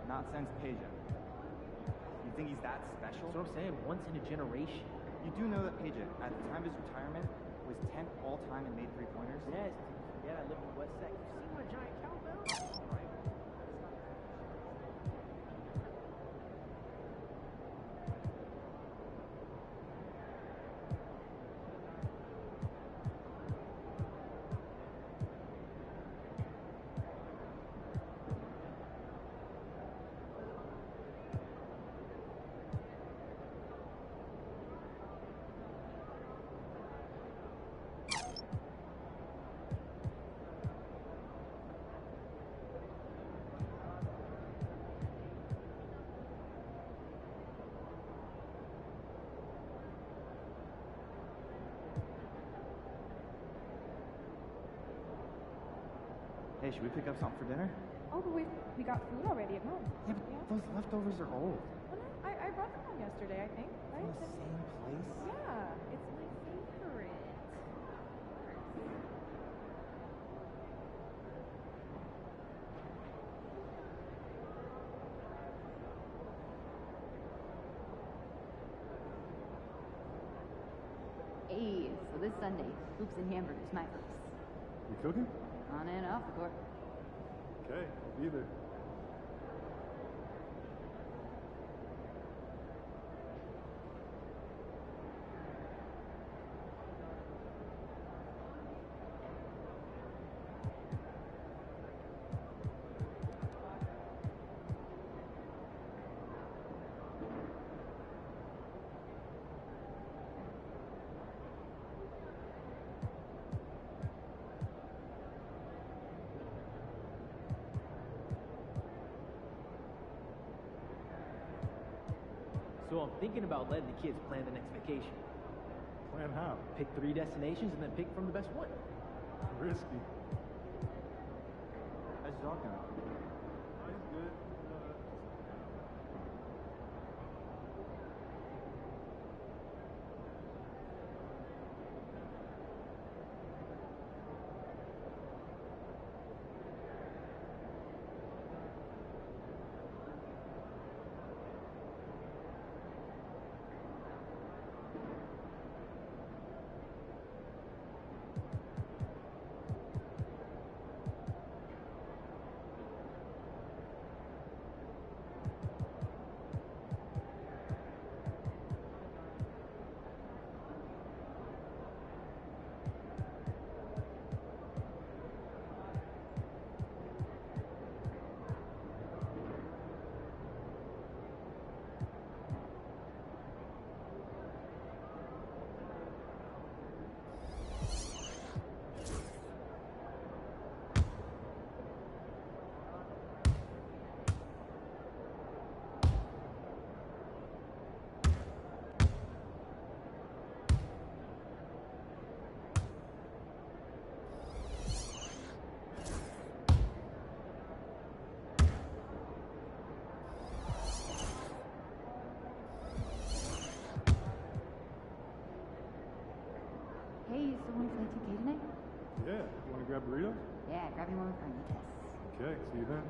Not since Peja. You think he's that special? That's what I'm saying, once in a generation. You do know that Peja, at the time of his retirement, was 10th all-time and made three-pointers? Yes, yeah, I live in the West Side. You see my giant cowbell? Right. Hey, should we pick up something for dinner? Oh, but we got food already at home. Yeah, but those leftovers are old. Well, no, I brought them home yesterday, I think. Right? From the same place? Yeah, it's my favorite. Hey, so this Sunday, hoops and hamburgers, my place. You cooking? On and off the court. Okay, I'll be there. So I'm thinking about letting the kids plan the next vacation. Plan how? Pick 3 destinations and then pick from the best one. Risky. How's your dog going? Oh, he's good. Hey, you still want to play 2K tonight? Yeah, you want to grab burritos? Yeah, grab me one with carnitas. Okay, see you then.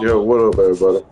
Yo, what up, everybody?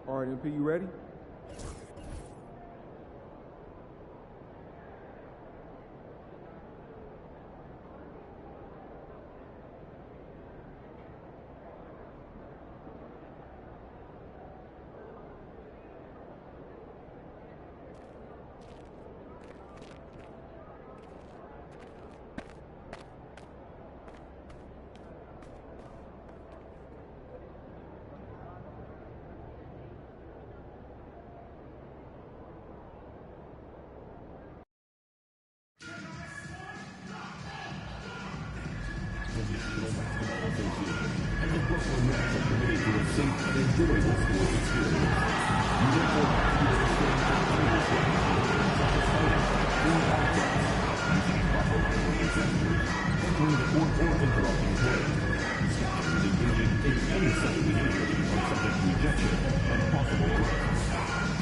All right, MP, you ready?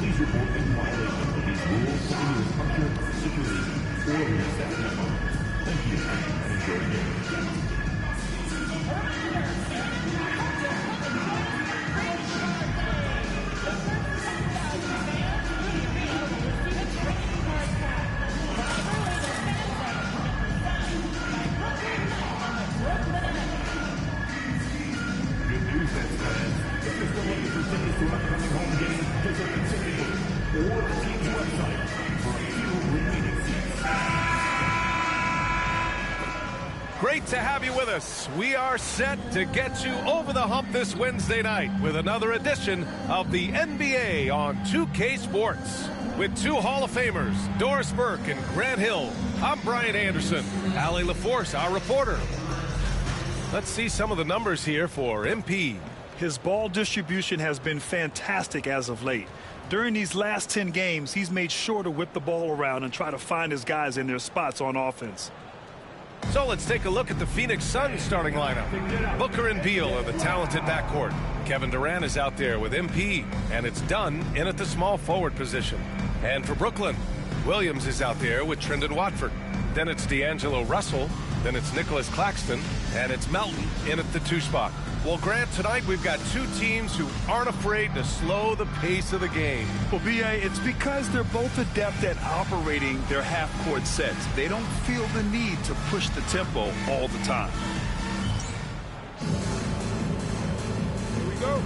Please report any violation of these rules, such as departure, security, or your staff member. Thank you, and enjoy the game. Good news, Nets fans. If you're still looking for tickets to upcoming home games, visit the ticket booth or the team's website for a few remaining seats. Great to have you with us. We are set to get you over the hump this Wednesday night with another edition of the NBA on 2K Sports. With two Hall of Famers, Doris Burke and Grant Hill, I'm Brian Anderson. Allie LaForce, our reporter. Let's see some of the numbers here for MP. His ball distribution has been fantastic as of late. During these last 10 games, he's made sure to whip the ball around and try to find his guys in their spots on offense. So let's take a look at the Phoenix Suns starting lineup. Booker and Beal are the talented backcourt. Kevin Durant is out there with MP, and it's Dunn in at the small forward position. And for Brooklyn, Williams is out there with Trendon Watford. Then it's D'Angelo Russell, then it's Nicholas Claxton, and it's Melton in at the 2 spot. Well, Grant, tonight we've got two teams who aren't afraid to slow the pace of the game. Well, B.A., it's because they're both adept at operating their half-court sets. They don't feel the need to push the tempo all the time. Here we go.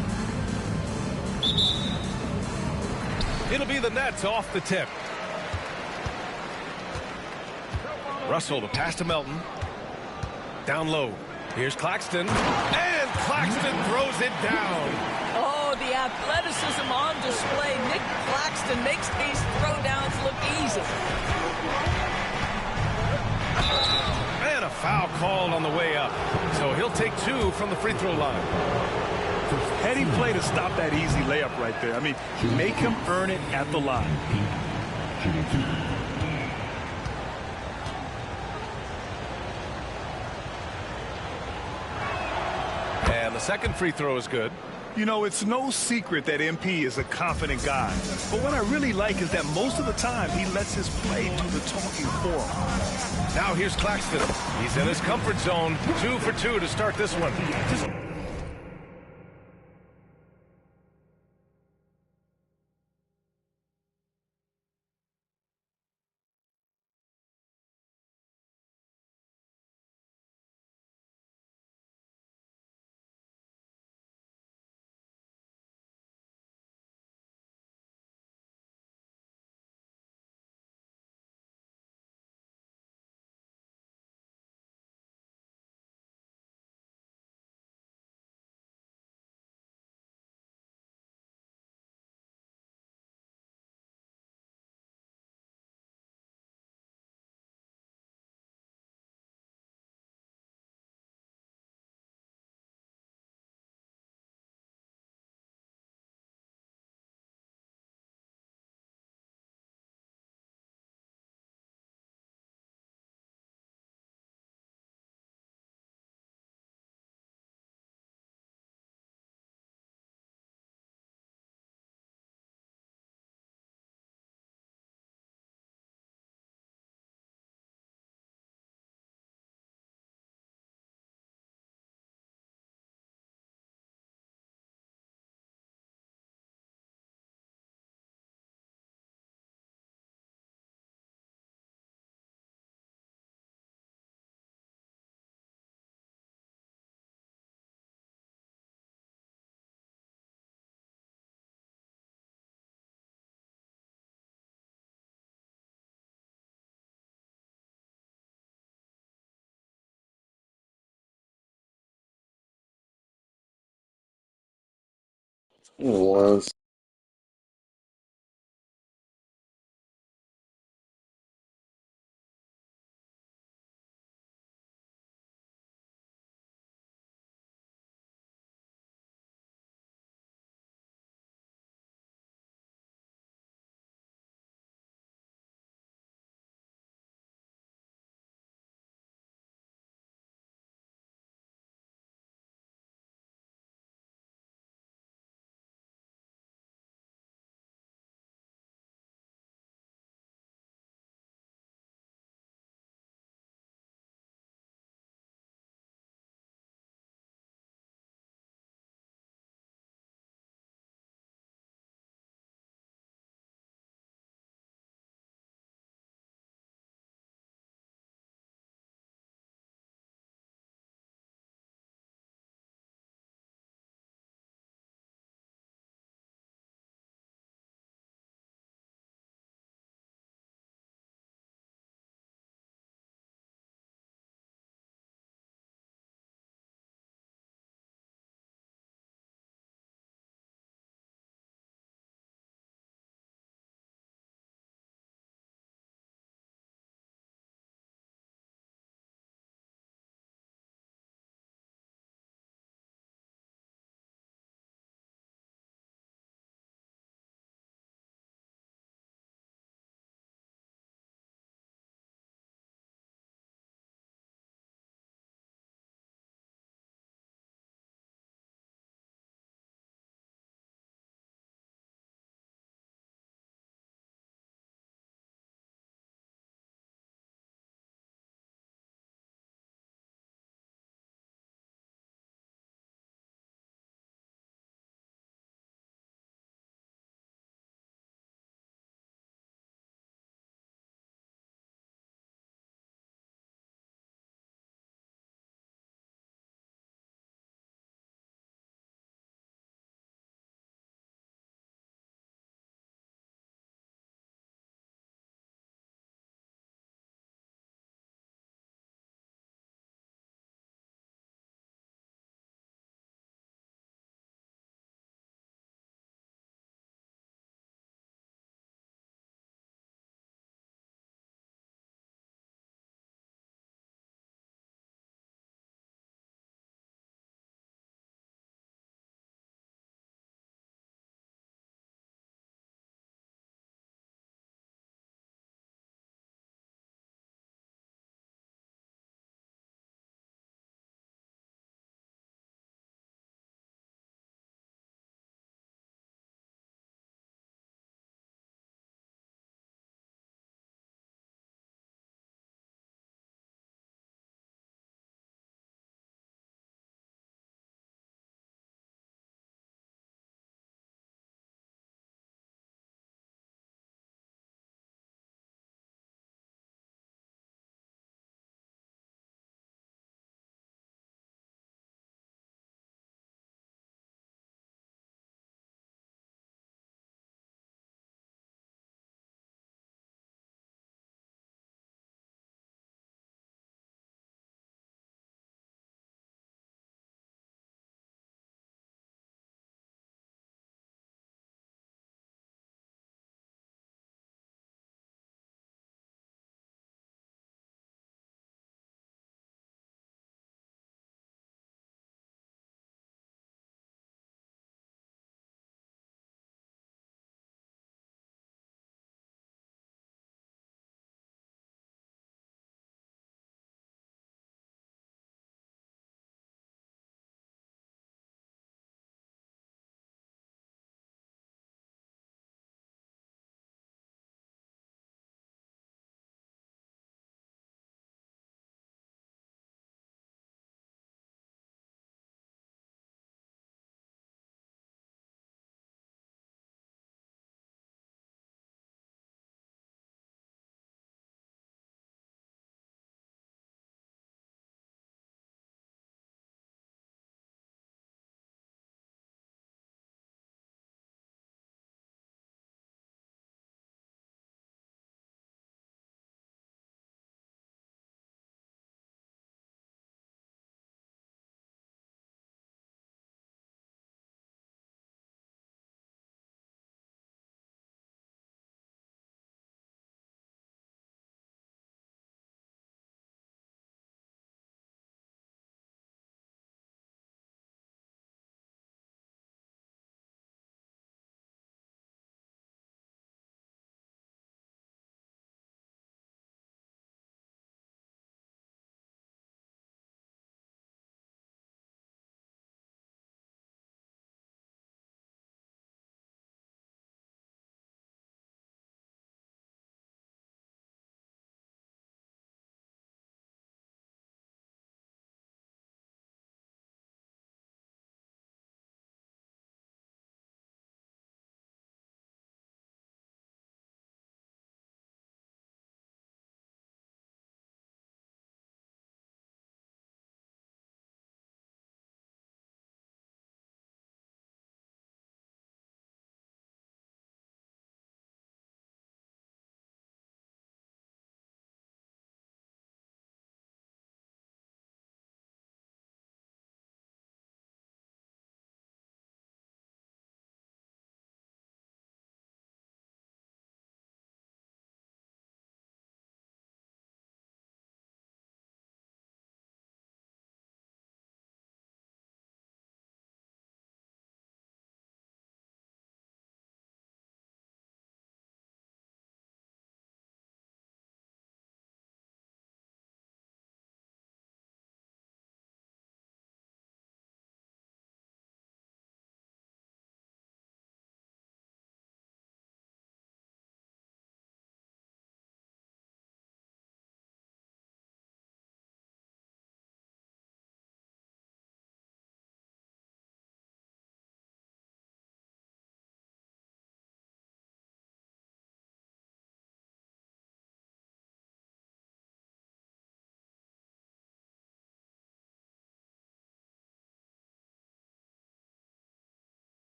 It'll be the Nets off the tip. Russell, the pass to Melton. Down low. Here's Claxton. And Claxton throws it down. Oh, the athleticism on display. Nick Claxton makes these throwdowns look easy. And a foul called on the way up. So he'll take 2 from the free throw line. Heady play to stop that easy layup right there. I mean, make him earn it at the line. And the second free throw is good. You know, it's no secret that MP is a confident guy. But what I really like is that most of the time he lets his play do the talking for him. Now here's Claxton. He's in his comfort zone. 2 for 2 to start this one. Once.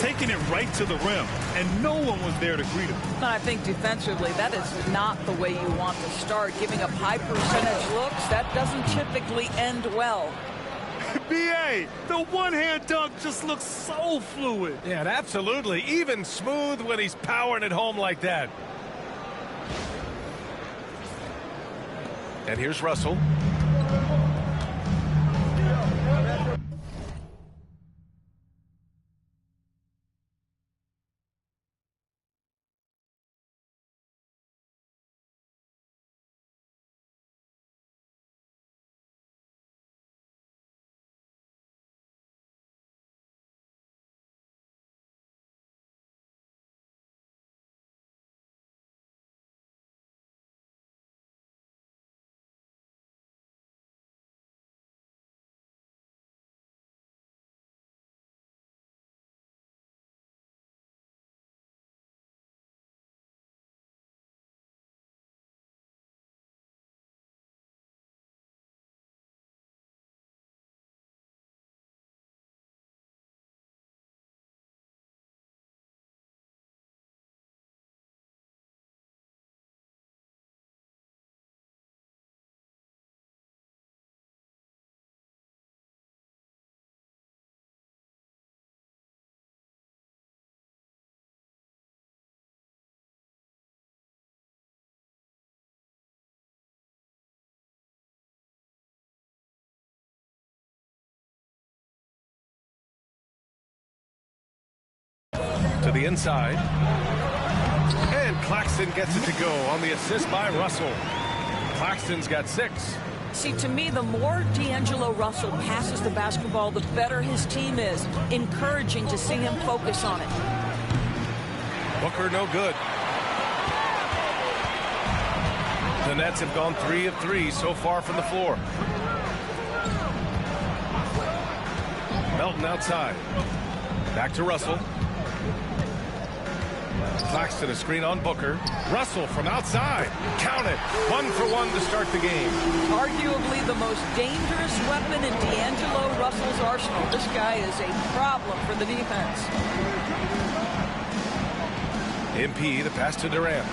taking it right to the rim, and no one was there to greet him. I think defensively, that is not the way you want to start. Giving up high percentage looks, that doesn't typically end well. B.A., the one-hand dunk just looks so fluid. Yeah, absolutely. Even smooth when he's powering it home like that. And here's Russell. To the inside. And Claxton gets it to go on the assist by Russell. Claxton's got 6. See, to me, the more D'Angelo Russell passes the basketball, the better his team is. Encouraging to see him focus on it. Booker no good. The Nets have gone 3 of 3 so far from the floor. Melton outside. Back to Russell. Claxton a screen on Booker. Russell from outside. Count it. 1 for 1 to start the game. Arguably the most dangerous weapon in D'Angelo Russell's arsenal. This guy is a problem for the defense. MP, the pass to Durant.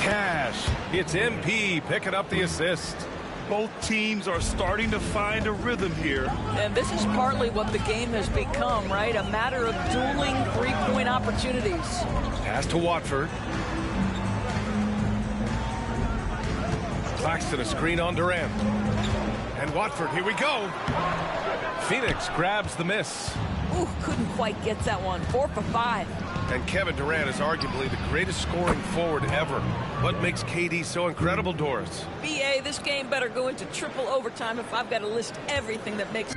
Cash. It's MP picking up the assist. Both teams are starting to find a rhythm here. And this is partly what the game has become, right? A matter of dueling three-point opportunities. Pass to Watford. Claxton a screen on Durant. And Watford, here we go. Phoenix grabs the miss. Ooh, couldn't quite get that one. 4 for 5. And Kevin Durant is arguably the greatest scoring forward ever. What makes KD so incredible, Doris? BA, this game better go into triple overtime if I've got to list everything that makes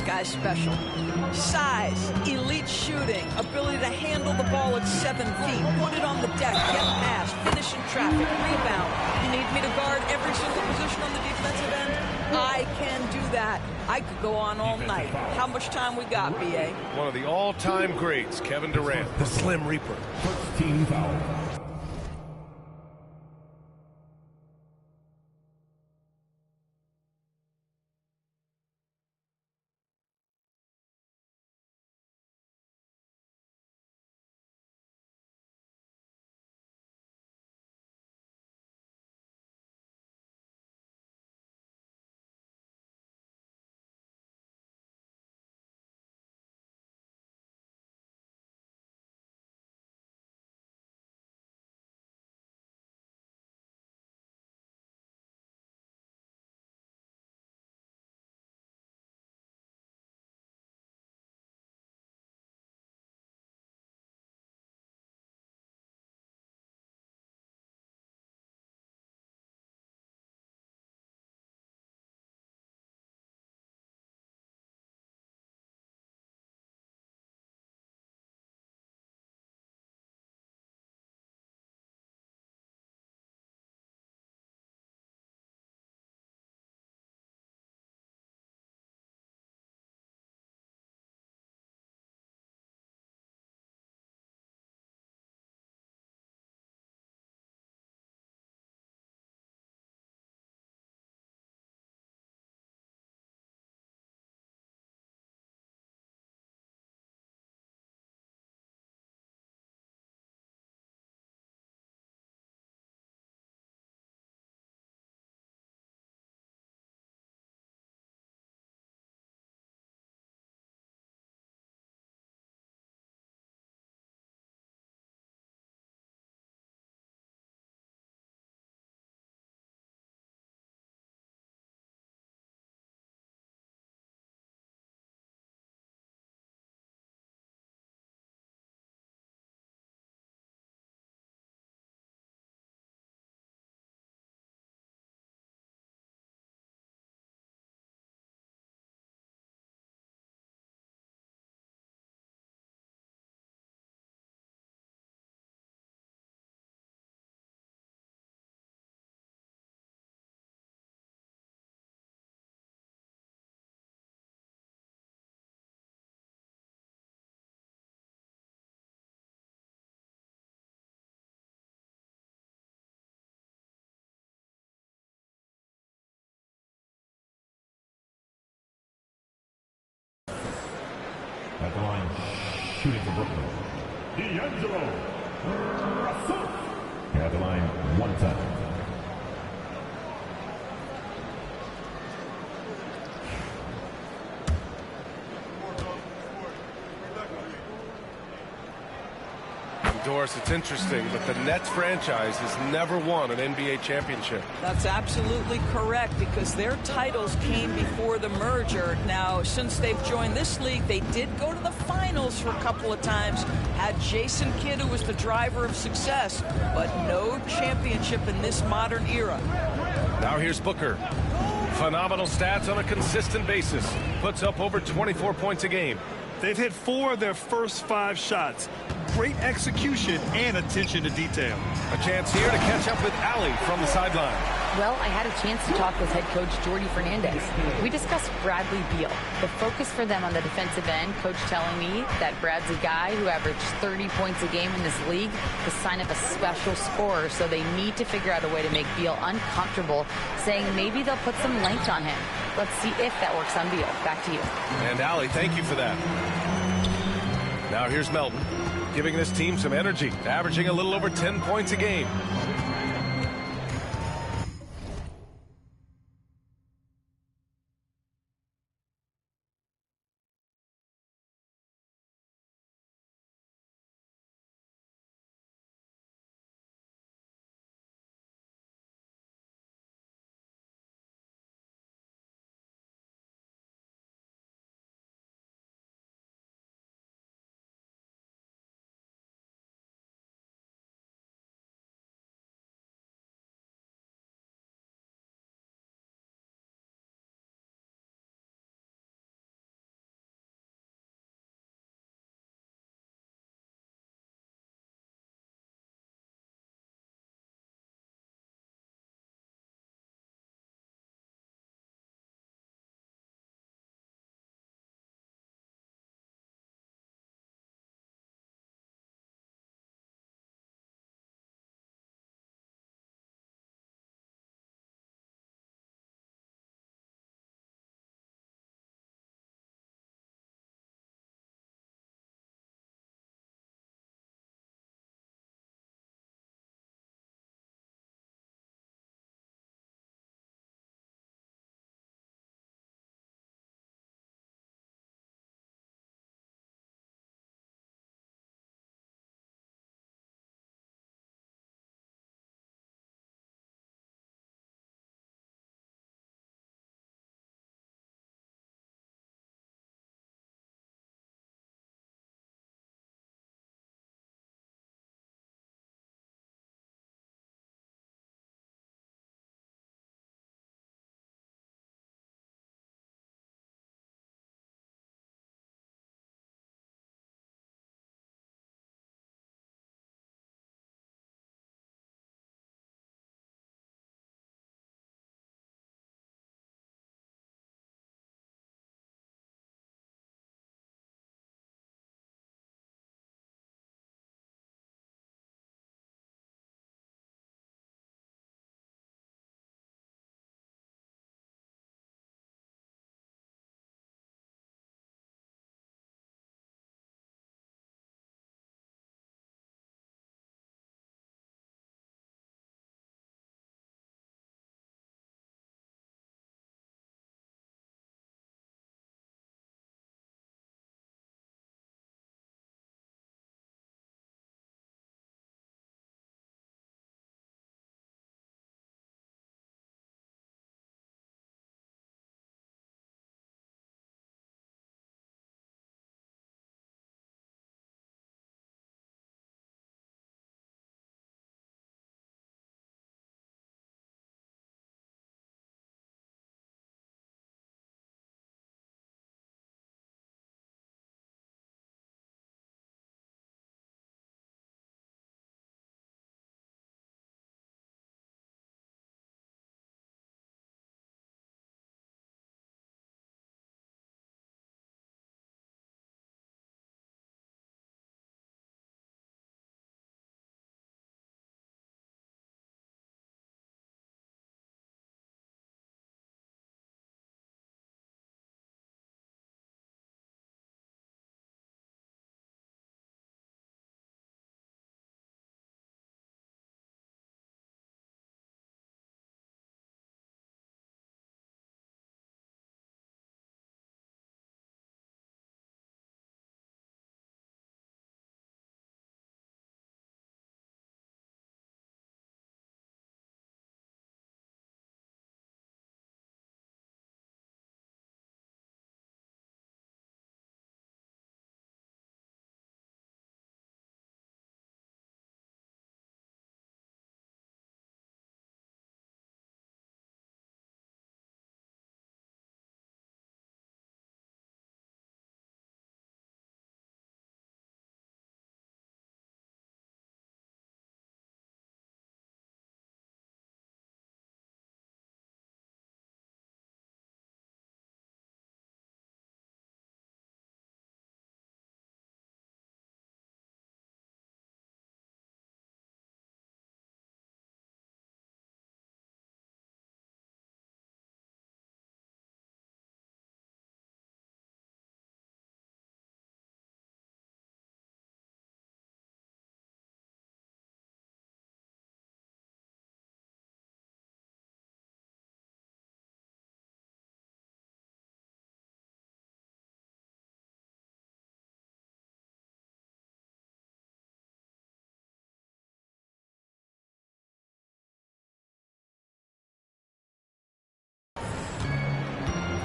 guy's special. Size, elite shooting, ability to handle the ball at 7 feet, put it on the deck, get past, finish in traffic, rebound. You need me to guard every single position on the defensive end? I can do that. I could go on all night. How much time we got, B.A.? One of the all-time greats, Kevin Durant, the Slim Reaper. First team foul. At the line, shooting for Brooklyn, D'Angelo Russell. At the line, one time. Doris, it's interesting, but the Nets franchise has never won an NBA championship. That's absolutely correct, because their titles came before the merger. Now, since they've joined this league, they did go to the finals for a couple of times, had Jason Kidd, who was the driver of success, but no championship in this modern era. Now here's Booker. Phenomenal stats on a consistent basis. Puts up over 24 points a game. They've hit 4 of their first 5 shots. Great execution and attention to detail. A chance here to catch up with Allie from the sideline. Well, I had a chance to talk with head coach Jordy Fernandez. We discussed Bradley Beal. The focus for them on the defensive end, coach telling me that Brad's a guy who averaged 30 points a game in this league, the sign of a special scorer, so they need to figure out a way to make Beal uncomfortable, saying maybe they'll put some length on him. Let's see if that works on Beal. Back to you. And Allie, thank you for that. Now here's Melton, giving this team some energy, averaging a little over 10 points a game.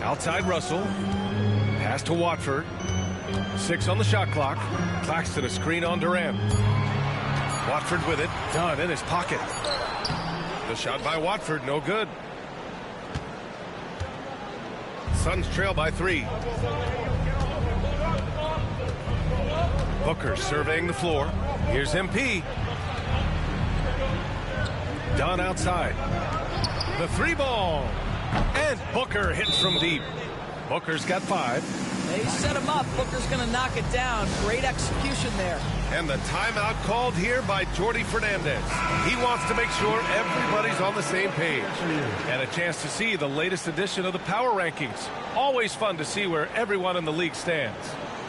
Outside Russell. Pass to Watford. 6 on the shot clock. Claxton a screen on Durant. Watford with it. Dunn in his pocket. The shot by Watford, no good. Suns trail by 3. Booker surveying the floor. Here's MP. Dunn outside. The 3-ball. And Booker hits from deep. Booker's got 5. They set him up. Booker's going to knock it down. Great execution there. And the timeout called here by Jordi Fernandez. He wants to make sure everybody's on the same page. And a chance to see the latest edition of the power rankings. Always fun to see where everyone in the league stands.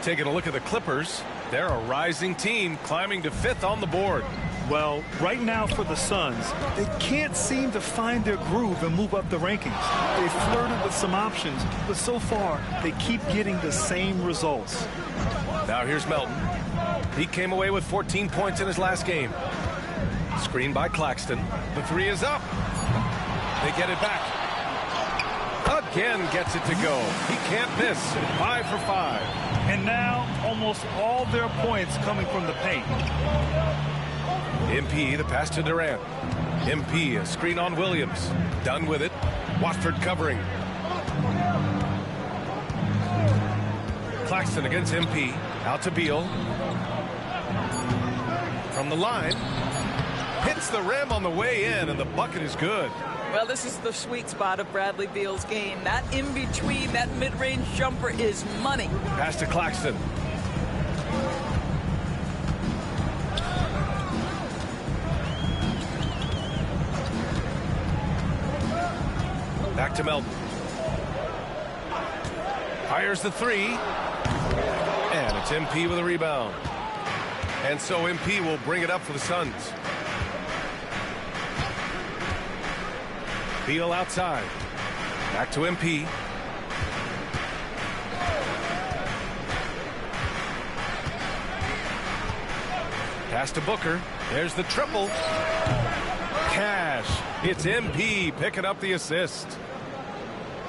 Taking a look at the Clippers. They're a rising team climbing to 5th on the board. Well, right now for the Suns, they can't seem to find their groove and move up the rankings. They flirted with some options, but so far they keep getting the same results. Now here's Melton. He came away with 14 points in his last game. Screen by Claxton. The 3 is up. They get it back. Again gets it to go. He can't miss. 5 for 5. And now almost all their points coming from the paint. MP, the pass to Durant. MP, a screen on Williams. Done with it. Watford covering. Claxton against MP. Out to Beal. From the line. Hits the rim on the way in, and the bucket is good. Well, this is the sweet spot of Bradley Beal's game. That in-between, that mid-range jumper is money. Pass to Claxton. Back to Melton. Fires the 3. And it's MP with a rebound. And so MP will bring it up for the Suns. Beal outside. Back to MP. Pass to Booker. There's the triple. Cash. It's MP picking up the assist.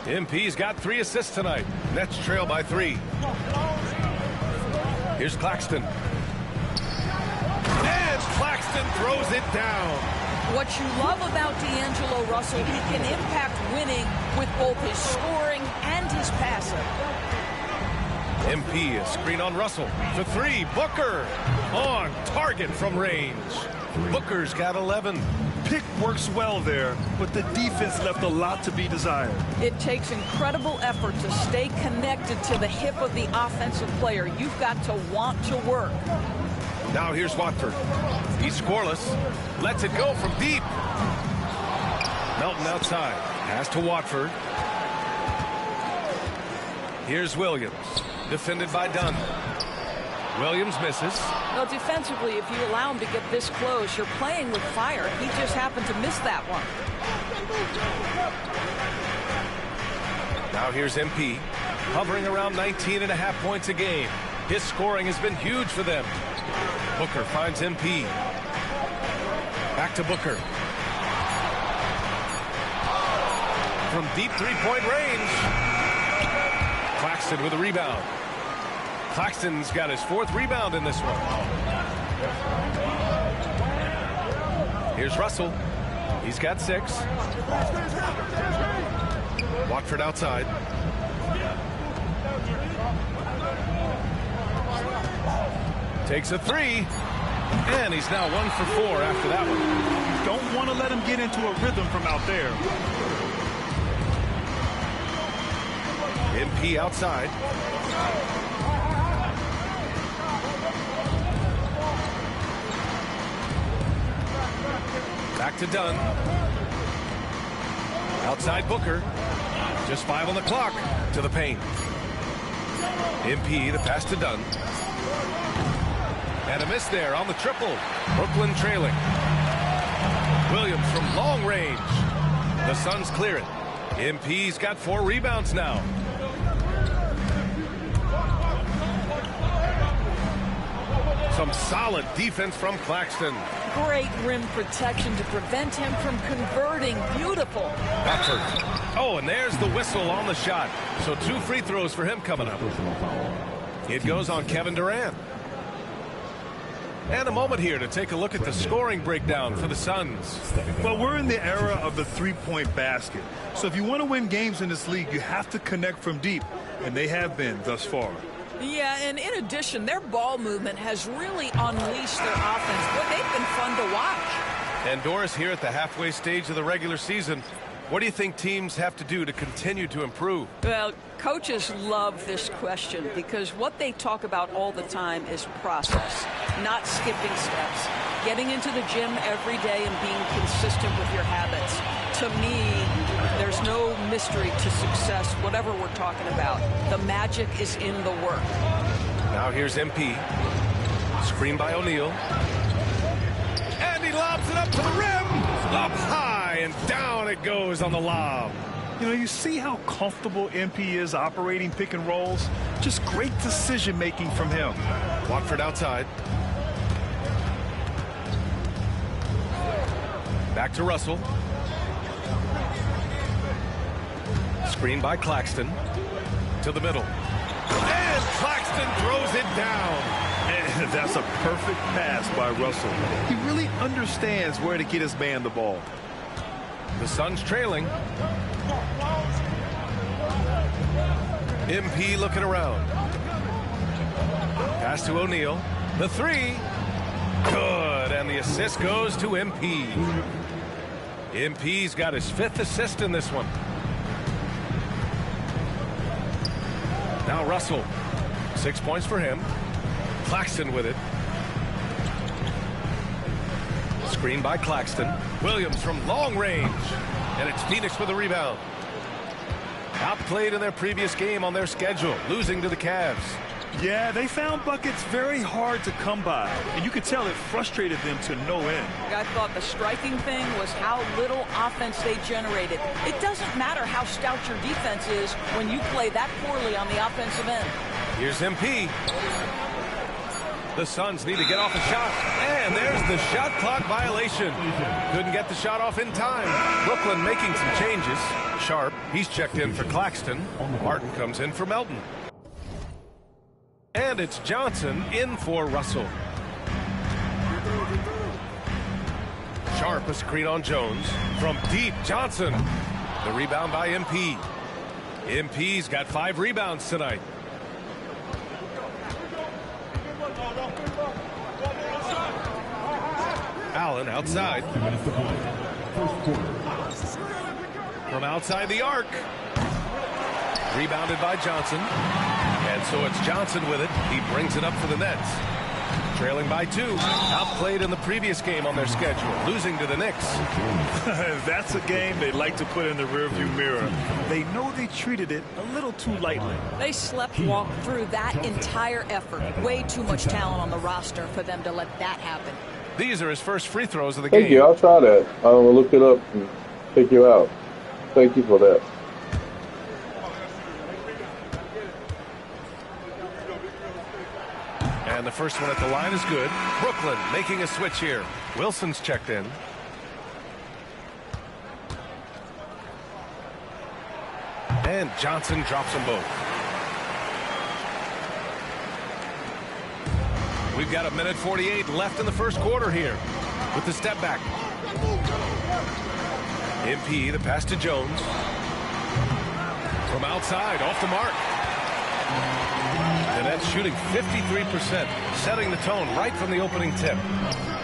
MP's got 3 assists tonight. Nets trail by 3. Here's Claxton. And Claxton throws it down. What you love about D'Angelo Russell, he can impact winning with both his scoring and his passing. MP, a screen on Russell. The 3, Booker on target from range. Booker's got 11. Pick works well there, but the defense left a lot to be desired. It takes incredible effort to stay connected to the hip of the offensive player. You've got to want to work. Now here's Watford. He's scoreless. Lets it go from deep. Melton outside. Pass to Watford. Here's Williams. Defended by Dunn. Williams misses. Well, defensively, if you allow him to get this close, you're playing with fire. He just happened to miss that one. Now here's MP. Hovering around 19.5 points a game. His scoring has been huge for them. Booker finds MP. Back to Booker. From deep 3-point range. Claxton with a rebound. Claxton's got his 4th rebound in this one. Here's Russell. He's got 6. Watford outside. Takes a 3. And he's now 1 for 4 after that one. Don't want to let him get into a rhythm from out there. MP outside. Back to Dunn. Outside Booker. Just 5 on the clock. To the paint. MP, the pass to Dunn. And a miss there on the triple. Brooklyn trailing. Williams from long range. The Suns clear it. MP's got 4 rebounds now. Some solid defense from Claxton. Great rim protection to prevent him from converting. Beautiful. Buckford. Oh, and there's the whistle on the shot. So 2 free throws for him coming up. It goes on Kevin Durant. And a moment here to take a look at the scoring breakdown for the Suns. Well, we're in the era of the three-point basket. So if you want to win games in this league, you have to connect from deep. And they have been thus far. Yeah, and in addition, their ball movement has really unleashed their offense. Boy, they've been fun to watch. And Doris, here at the halfway stage of the regular season, what do you think teams have to do to continue to improve? Well, coaches love this question because what they talk about all the time is process, not skipping steps. Getting into the gym every day and being consistent with your habits. To me, there's no mystery to success, whatever we're talking about. The magic is in the work. Now here's MP. Screen by O'Neal. And he lobs it up to the rim. Up high and down it goes on the lob. You know, you see how comfortable MP is operating pick and rolls? Just great decision making from him. Watford outside. Back to Russell. Screen by Claxton. To the middle. And Claxton throws it down. And that's a perfect pass by Russell. He really understands where to get his man the ball. The Suns trailing. MP looking around. Pass to O'Neal. The 3. Good. And the assist goes to MP. MP's got his 5th assist in this one. Now Russell. 6 points for him. Claxton with it. Screen by Claxton. Williams from long range. And it's Phoenix with a rebound. Outplayed in their previous game on their schedule, losing to the Cavs. Yeah, they found buckets very hard to come by, and you could tell it frustrated them to no end. I thought the striking thing was how little offense they generated. It doesn't matter how stout your defense is when you play that poorly on the offensive end. Here's MP. The Suns need to get off a shot. And there's the shot clock violation. Couldn't get the shot off in time. Brooklyn making some changes. Sharp, he's checked in for Claxton. Martin comes in for Melton. And it's Johnson in for Russell. Sharp, a screen on Jones. From deep, Johnson. The rebound by MP. MP's got 5 rebounds tonight. Allen outside. From outside the arc. Rebounded by Johnson. And so it's Johnson with it. He brings it up for the Nets. Trailing by 2. Outplayed in the previous game on their schedule, losing to the Knicks. That's a game they like to put in the rearview mirror. They know they treated it a little too lightly. They sleptwalked through that entire effort. Way too much talent on the roster for them to let that happen. These are his first free throws of the game. Thank you. I'll try that. I'm going to look it up and take you out. Thank you for that. And the first one at the line is good. Brooklyn making a switch here. Wilson's checked in. And Johnson drops them both. We've got 1:48 left in the first quarter here with the step back. MP, the pass to Jones. From outside, off the mark. And that's shooting 53%, setting the tone right from the opening tip.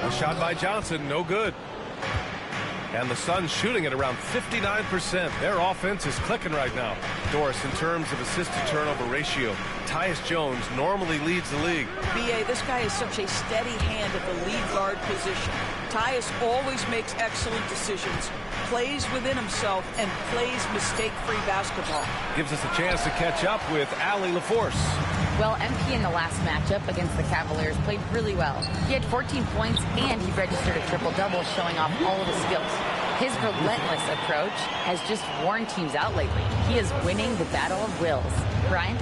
A shot by Johnson, no good. And the Suns shooting at around 59%. Their offense is clicking right now. Doris, in terms of assist-to-turnover ratio, Tyus Jones normally leads the league. B.A., this guy is such a steady hand at the lead guard position. Tyus always makes excellent decisions, plays within himself, and plays mistake-free basketball. Gives us a chance to catch up with Allie LaForce. Well, MP in the last matchup against the Cavaliers played really well. He had 14 points and he registered a triple-double, showing off all of his skills. His relentless approach has just worn teams out lately. He is winning the battle of wills. Brian?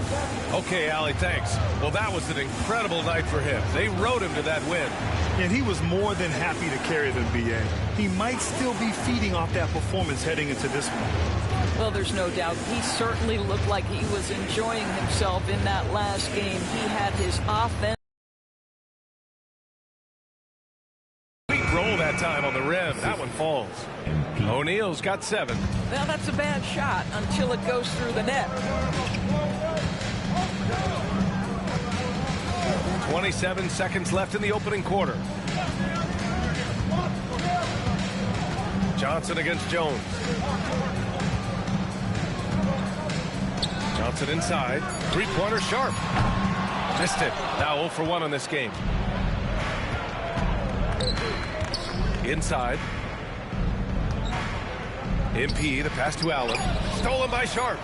Okay, Allie, thanks. Well, that was an incredible night for him. They rode him to that win. And he was more than happy to carry them, B.A. He might still be feeding off that performance heading into this one. Well, there's no doubt. He certainly looked like he was enjoying himself in that last game. He had his offense. Roll that time on the rim. That one falls. O'Neal's got 7. Well, that's a bad shot until it goes through the net. 27 seconds left in the opening quarter. Johnson against Jones. Johnson inside. Three-pointer Sharp. Missed it. Now 0 for 1 on this game. Inside. MP, the pass to Allen. Stolen by Sharp.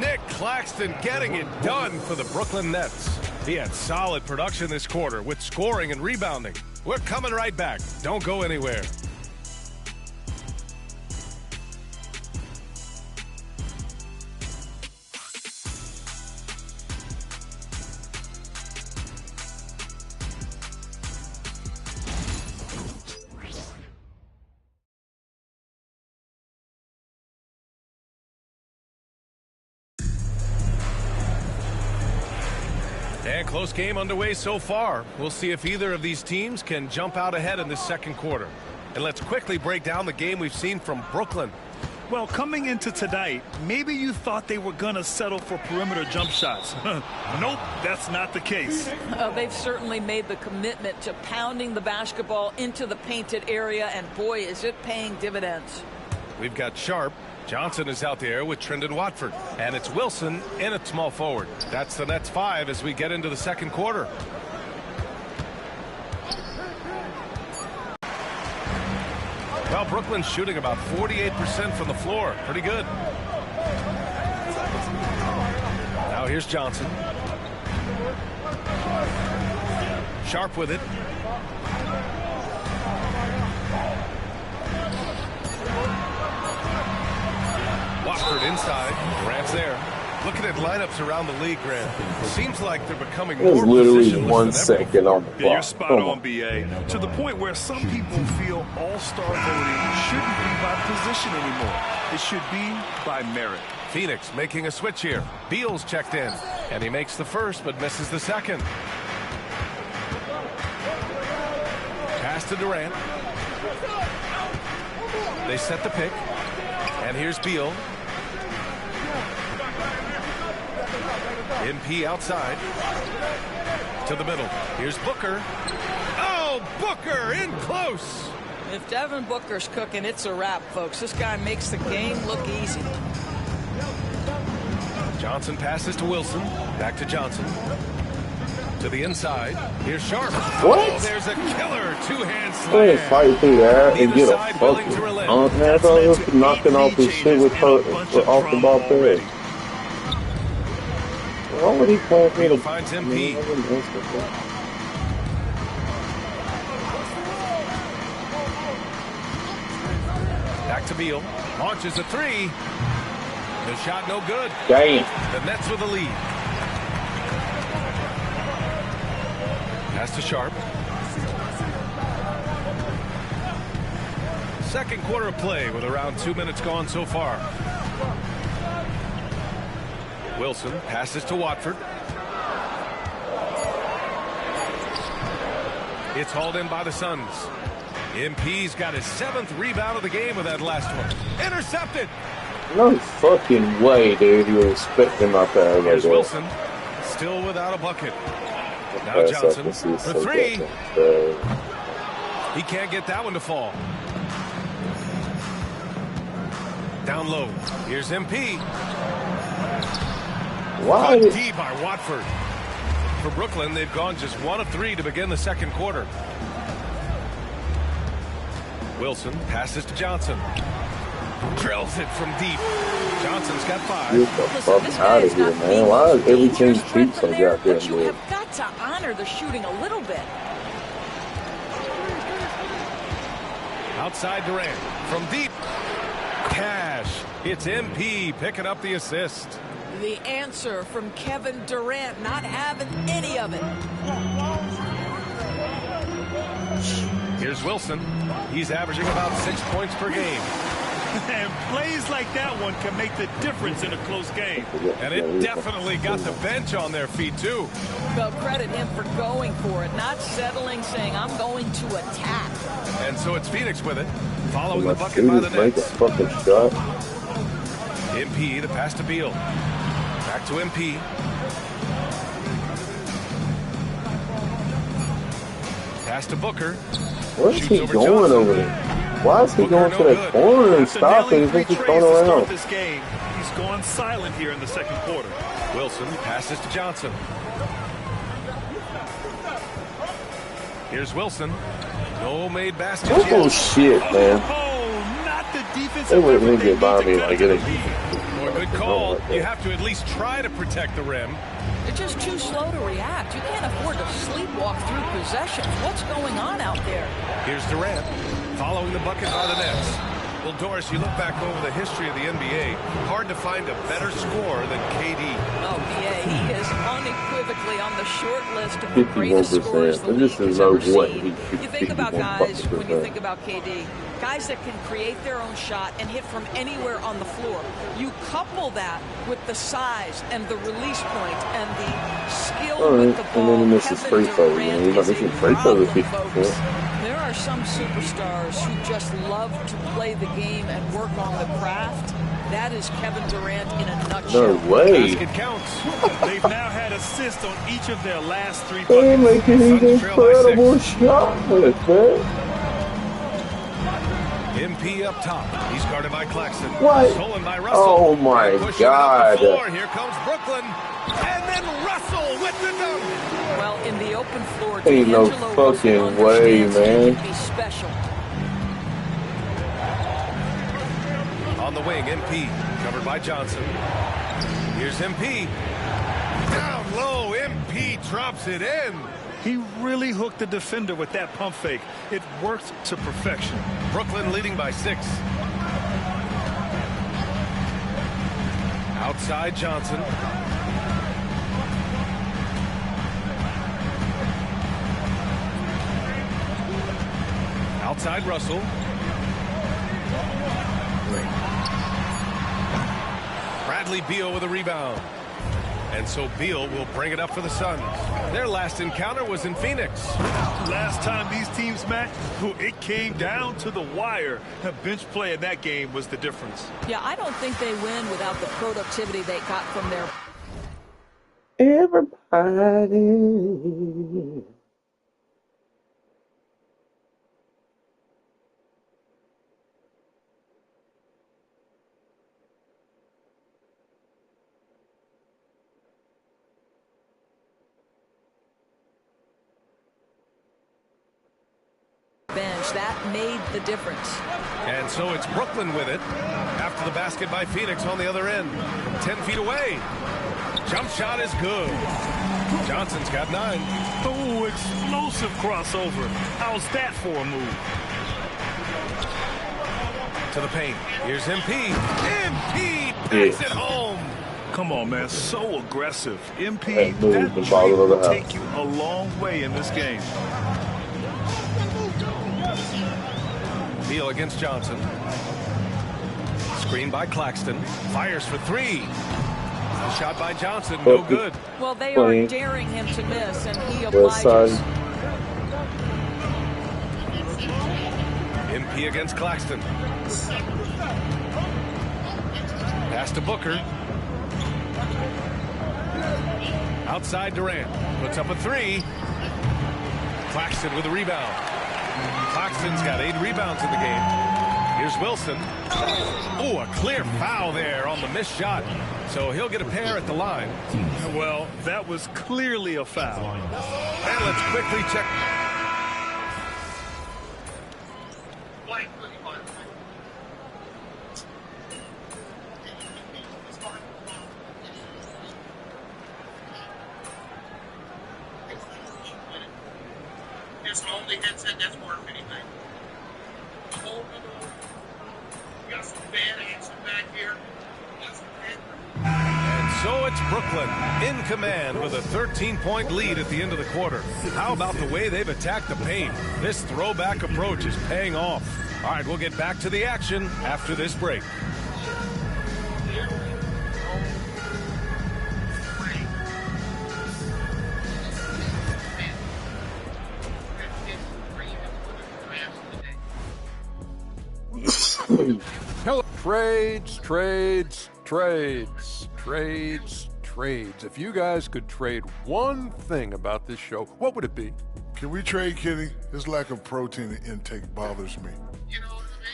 Nick Claxton getting it done for the Brooklyn Nets. He had solid production this quarter with scoring and rebounding. We're coming right back. Don't go anywhere. And close game underway so far. We'll see if either of these teams can jump out ahead in this second quarter. And let's quickly break down the game we've seen from Brooklyn. Well, coming into tonight, maybe you thought they were going to settle for perimeter jump shots. Nope, that's not the case. They've certainly made the commitment to pounding the basketball into the painted area, and boy, is it paying dividends. We've got Sharp. Johnson is out there with Trendon Watford. And it's Wilson in at small forward. That's the Nets 5 as we get into the second quarter. Well, Brooklyn's shooting about 48% from the floor. Pretty good. Now here's Johnson. Sharp with it. Watford inside. Durant's there. Looking at lineups around the league, Grant. Seems like they're becoming There's more literally positionless 1 than second ever on the before. clock. You're spot on, B.A. To the point where some people feel all-star voting shouldn't be by position anymore. It should be by merit. Phoenix making a switch here. Beal's checked in. And he makes the first but misses the second. Pass to Durant. They set the pick. And here's Beal. MP outside. To the middle. Here's Booker. Oh, Booker in close. If Devin Booker's cooking, it's a wrap, folks. This guy makes the game look easy. Johnson passes to Wilson. Back to Johnson. To the inside. Here's Sharp. What? Oh, there's a killer two-hand I'm gonna slam. fight through that and Neither get a side willing to fucking relent. half of knocking off his shit with off the ball player. Why would he play for Beal the finds MP. Back to Beal. Launches a three. The shot no good. Damn. The Nets with the lead. Pass to Sharp. Second quarter of play with around 2 minutes gone so far. Wilson passes to Watford. It's hauled in by the Suns. MP's got his 7th rebound of the game with that last one. Intercepted. No fucking way, dude. You were expecting my pass like Here's that. Wilson. Still without a bucket. Now Johnson for three. He can't get that one to fall. Down low. Here's MP. Why? Good D by Watford. For Brooklyn, they've gone just 1 of 3 to begin the second quarter. Wilson passes to Johnson. Drills it from deep. Johnson's got 5. Get the fuck out of here, man. Why is everything cheap so goddamn But you good? have got to honor the shooting a little bit. Outside Durant. From deep. Cash. It's MP picking up the assist. The answer from Kevin Durant, not having any of it. Here's Wilson. He's averaging about 6 points per game. And plays like that one can make the difference in a close game. And it definitely got the bench on their feet, too. Well, credit him for going for it, not settling, saying, I'm going to attack. And so it's Phoenix with it, following the bucket by the Make a Nets. fucking shot. MP, the pass to Beal. Back to MP. Pass to Booker. Where's he going over there? Why is he going to that corner and stopping? He's just going around. This game, he's gone silent here in the second quarter. Wilson passes to Johnson. Here's Wilson. No made basket. Oh, shit, man. Oh, not the defensive. They wouldn't get by me like it. Good call. You have to at least try to protect the rim. They're just too slow to react. You can't afford to sleepwalk through possessions. What's going on out there? Here's Durant, following the bucket by the Nets. Well, Doris, you look back over the history of the NBA, hard to find a better scorer than KD. Oh, yeah, he is unequivocally on the short list of the greatest scorers the league This is has no ever way. seen. You think about guys, when you think about KD, guys that can create their own shot and hit from anywhere on the floor. You couple that with the size and the release point and the skill with the ball. And then he misses free throws. He's not missing free throws. There are some superstars who just love to play the game and work on the craft. That is Kevin Durant in a nutshell. No way. Basket counts. They've now had assists on each of their last 3 They're buckets. making these incredible shots, man. MP up top. He's guarded by Claxton. What? Stolen by Russell. Oh, my God. Here comes Brooklyn. And then Russell with the dunk. Well, in the open floor, Ain't no fucking way, man. Be special. On the wing, MP, covered by Johnson. Here's MP. Down low, MP drops it in. He really hooked the defender with that pump fake. It worked to perfection. Brooklyn leading by 6. Outside Johnson. Outside Russell. Bradley Beal with a rebound. And so Beal will bring it up for the Suns. Their last encounter was in Phoenix. Last time these teams met, it came down to the wire. The bench play in that game was the difference. Yeah, I don't think they win without the productivity they got from their... Everybody. bench. That made the difference. And so it's Brooklyn with it after the basket by Phoenix on the other end from 10 feet away. Jump shot is good. Johnson's got 9. Oh, explosive crossover. How's that for a move? To the paint. Here's MP. MP packs it home. Come on, man. So aggressive. MP, that will take you a long way in this game. Beal against Johnson. Screen by Claxton. Fires for 3. Shot by Johnson. No good. Well, they are daring him to miss, and he obliges. MP against Claxton. Pass to Booker. Outside Durant. Puts up a 3. Claxton with a rebound. Claxton's got 8 rebounds in the game. Here's Wilson. Oh, a clear foul there on the missed shot. So he'll get a pair at the line. Well, that was clearly a foul. And let's quickly check. And so it's Brooklyn in command with a 13-point lead at the end of the quarter. How about the way they've attacked the paint? This throwback approach is paying off. All right, we'll get back to the action after this break. Hello. Trades. If you guys could trade one thing about this show, what would it be? Can we trade, Kenny? His lack of protein intake bothers me.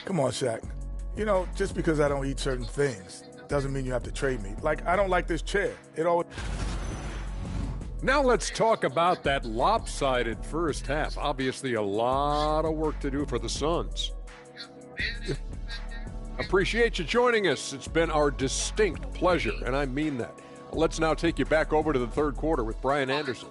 Come on, Shaq. You know, just because I don't eat certain things doesn't mean you have to trade me. Like, I don't like this chair. It always... Now let's talk about that lopsided first half. Obviously a lot of work to do for the Suns. Appreciate you joining us. It's been our distinct pleasure, and I mean that. Let's now take you back over to the third quarter with Brian Anderson.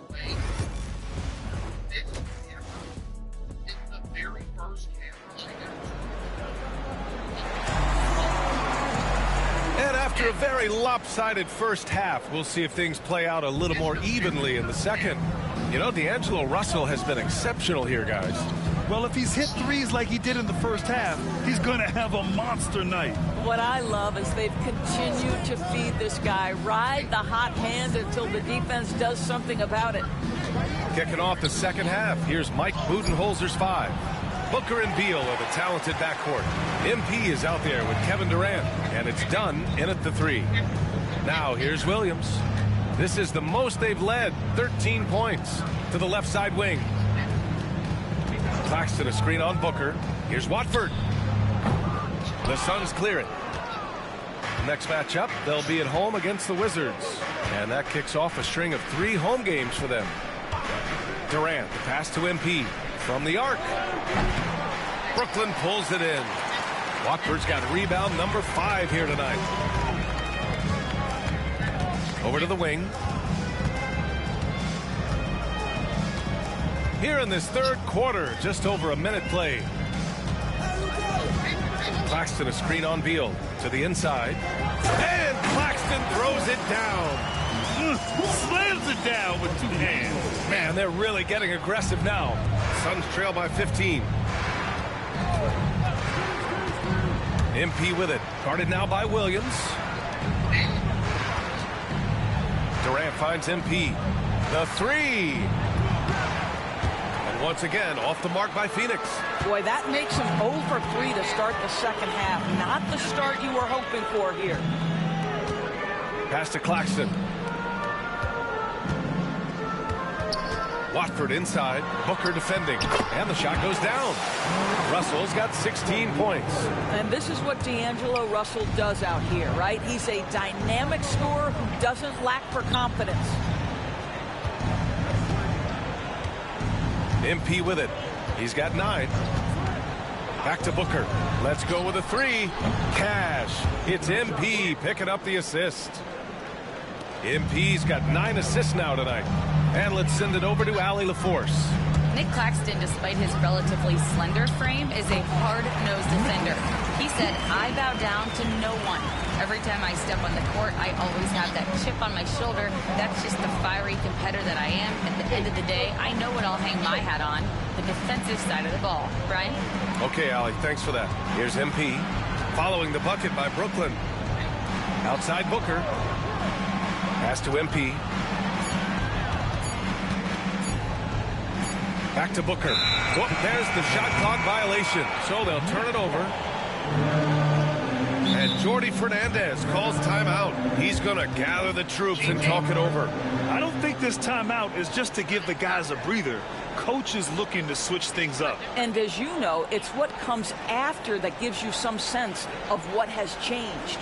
And after a very lopsided first half, we'll see if things play out a little more evenly in the second. You know, D'Angelo Russell has been exceptional here, guys. Well, if he's hit threes like he did in the first half, he's going to have a monster night. What I love is they've continued to feed this guy, ride the hot hand until the defense does something about it. Kicking off the second half, here's Mike Budenholzer's 5. Booker and Beal are the talented backcourt. MP is out there with Kevin Durant, and it's done in at the 3. Now here's Williams. This is the most they've led, 13 points to the left side wing. Claxton a screen on Booker. Here's Watford. The Suns clear it. Next matchup, they'll be at home against the Wizards. And that kicks off a string of 3 home games for them. Durant, the pass to MP. From the arc. Brooklyn pulls it in. Watford's got rebound number 5 here tonight. Over to the wing. Here in this third quarter, just over a minute played. Claxton a screen on Beal to the inside. And Claxton throws it down. Slams it down with 2 hands. Man, they're really getting aggressive now. Suns trail by 15. MP with it. Guarded now by Williams. Durant finds MP. The 3. Once again, off the mark by Phoenix. Boy, that makes him 0 for 3 to start the second half. Not the start you were hoping for here. Pass to Claxton. Watford inside. Booker defending. And the shot goes down. Russell's got 16 points. And this is what D'Angelo Russell does out here, right? He's a dynamic scorer who doesn't lack for confidence. MP with it. He's got 9. Back to Booker. Let's go with a 3. Cash. It's MP picking up the assist. MP's got 9 assists now tonight. And let's send it over to Allie LaForce. Nick Claxton, despite his relatively slender frame, is a hard-nosed defender. He said, I bow down to no one. Every time I step on the court, I always have that chip on my shoulder. That's just the fiery competitor that I am. At the end of the day, I know what I'll hang my hat on, the defensive side of the ball. Brian? Okay, Allie, thanks for that. Here's MP. Following the bucket by Brooklyn. Outside Booker. Pass to MP. Back to Booker. Oh, there's the shot clock violation. So they'll turn it over. And Jordy Fernandez calls timeout. He's going to gather the troops and talk it over. I don't think this timeout is just to give the guys a breather. Coach is looking to switch things up. And as you know, it's what comes after that gives you some sense of what has changed.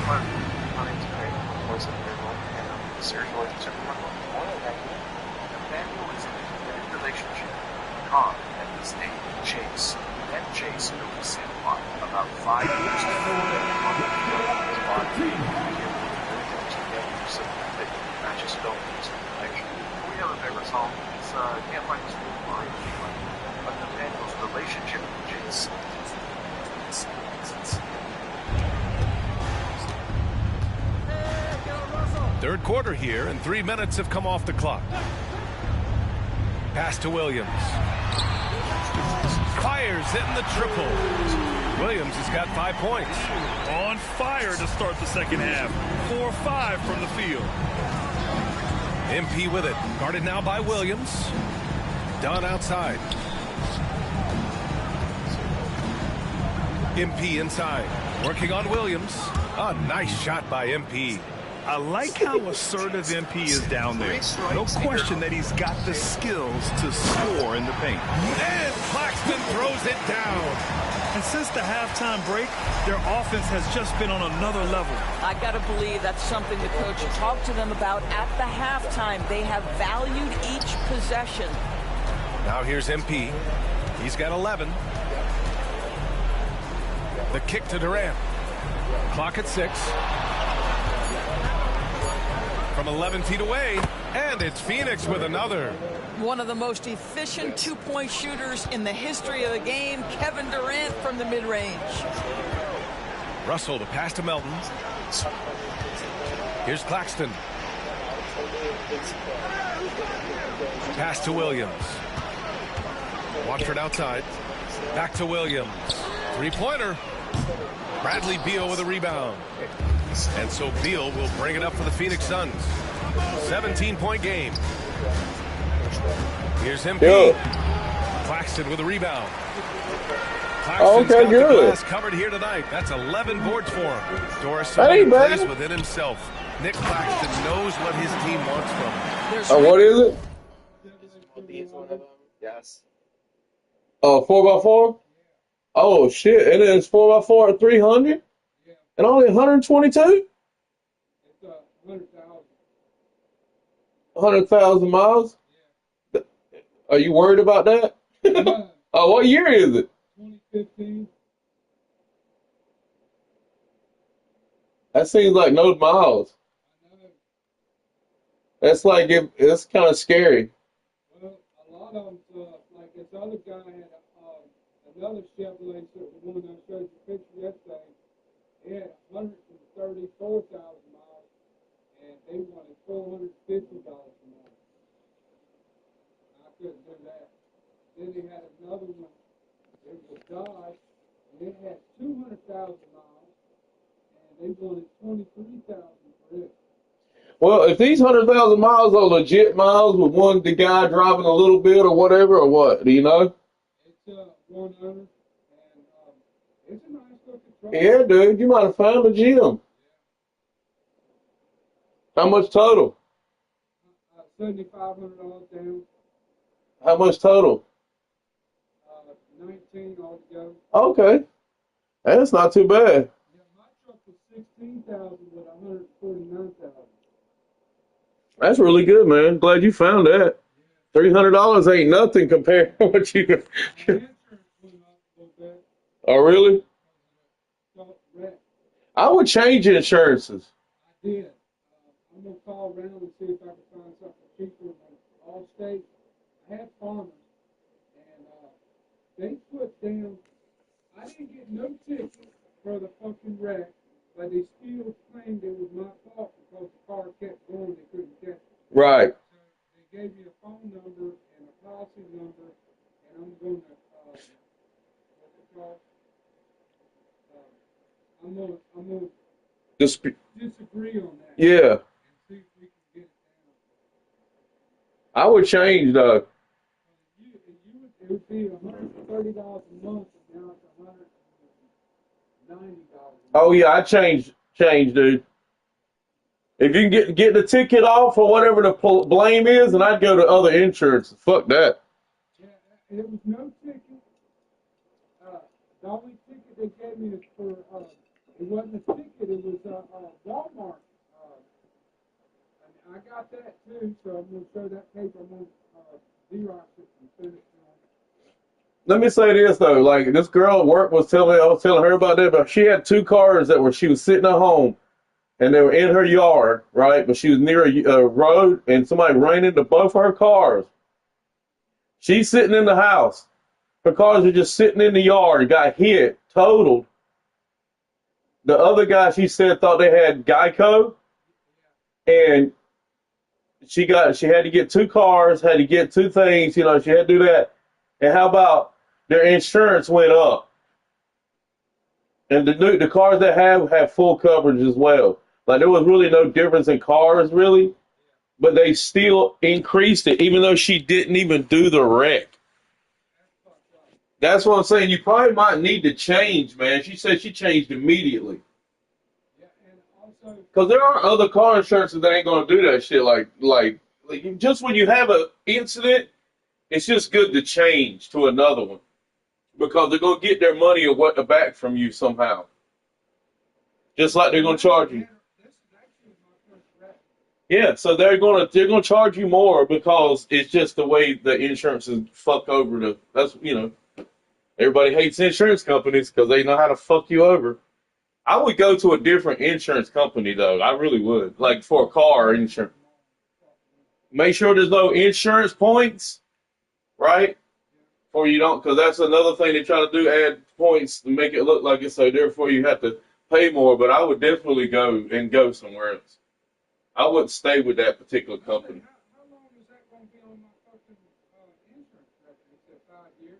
My name's Craig, voice of Fairwell, and I'm the series relationship with my home. Nathaniel is in a committed relationship with Con and his name Chase. Met Chase in a sandlot about 5 years ago. His body so that matches film use information. We have a vigorous home. It's can't find a school for anyone. But Nathaniel's relationship with Chase Third quarter here, and 3 minutes have come off the clock. Pass to Williams. Fires hitting the triple. Williams has got 5 points. On fire to start the second half. 4-5 from the field. MP with it. Guarded now by Williams. Dunn outside. MP inside. Working on Williams. A nice shot by MP. I like how assertive MP is down there. No question that he's got the skills to score in the paint. And Claxton throws it down. And since the halftime break, their offense has just been on another level. I got to believe that's something the coach talked to them about at the halftime. They have valued each possession. Now here's MP. He's got 11. The kick to Durant. Clock at 6. From 11 feet away, and it's Phoenix with another. One of the most efficient two-point shooters in the history of the game, Kevin Durant from the mid-range. Russell, the pass to Melton. Here's Claxton. Pass to Williams. Watford outside. Back to Williams. Three-pointer. Bradley Beal with a rebound. And so Beal will bring it up for the Phoenix Suns. 17-point game. Here's MP. Yo. Claxton with a rebound. Okay, got good. the glass covered here tonight. That's 11 boards for him. Doris Hey, plays man. within himself. Nick Claxton knows what his team wants from him. What is it? Yes. Oh, 4x4? Oh, shit. And it's 4x4 at 300? And only 122? 100,000 miles? Are you worried about that? Oh, what year is it? 2015. That seems like no miles. That's like it's kind of scary. Well, a lot of them, like this other guy had another Chevrolet, so the one I showed you a picture yesterday. They had 134,000 miles, and they wanted $450 a mile. I couldn't do that. Then they had another one. It was Dodge, and it had 200,000 miles, and they wanted $23,000 for it. Well, if these 100,000 miles are legit miles with the guy driving a little bit or whatever, or what? Do you know? It's one owner, and it's a nice looking truck. Yeah, dude, you might have found a gem. How much total? $7,500 down, How much total? 19 altogether. Okay. That's not too bad. Yeah, my truck was 16,000 with 149,000. That's really good, man. Glad you found that. $300 ain't nothing compared to what you. Oh, really? I would change insurances. I did. I'm gonna call around and see if I can find something cheaper than Allstate. I had farmers, and they put down. I didn't get no ticket for the fucking wreck, but they still claimed it was my fault because the car kept going. They couldn't catch it. Right. So they gave me a phone number and a policy number, and I'm gonna what's it called? I'm gonna disagree on that. Yeah. And see if we can get it down. I would change, though. It would be $130 a month, and now it's $190. Oh, yeah, I change, dude. If you can get the ticket off or whatever the blame is, then I'd go to other insurance. Fuck that. Yeah, it was no ticket. The only ticket they gave me is for It wasn't a ticket. It was Walmart. I got that too, so I'm going to show that paper. I'm going to Xerox it and send it to him. Let me say this though, like this girl at work was telling me, I was telling her about that, but she had 2 cars she was sitting at home, and they were in her yard, right? But she was near a road, and somebody ran into both her cars. She's sitting in the house. Her cars are just sitting in the yard, got hit, totaled. The other guy, she said, thought they had Geico, and she had to get 2 cars, had to get 2 things, she had to do that. And how about their insurance went up? And the cars they have full coverage as well. Like there was really no difference in cars really, but they still increased it even though she didn't even do the wreck. That's what I'm saying. You probably might need to change, man. She said she changed immediately. Because there are other car insurances that ain't going to do that shit. Like just when you have an incident, it's just good to change to another one. Because they're going to get their money back from you somehow. Just like they're going to charge you. Yeah, so they're going to charge you more because it's just the way the insurance is fuck over everybody hates insurance companies because they know how to fuck you over. I would go to a different insurance company though. I really would. Like for a car insurance. Make sure there's no insurance points, right? Or you don't, because that's another thing they try to do, add points to make it look like it, so therefore you have to pay more. But I would definitely go somewhere else. I wouldn't stay with that particular company. How long is that going to be on my fucking insurance record? Is it 5 years?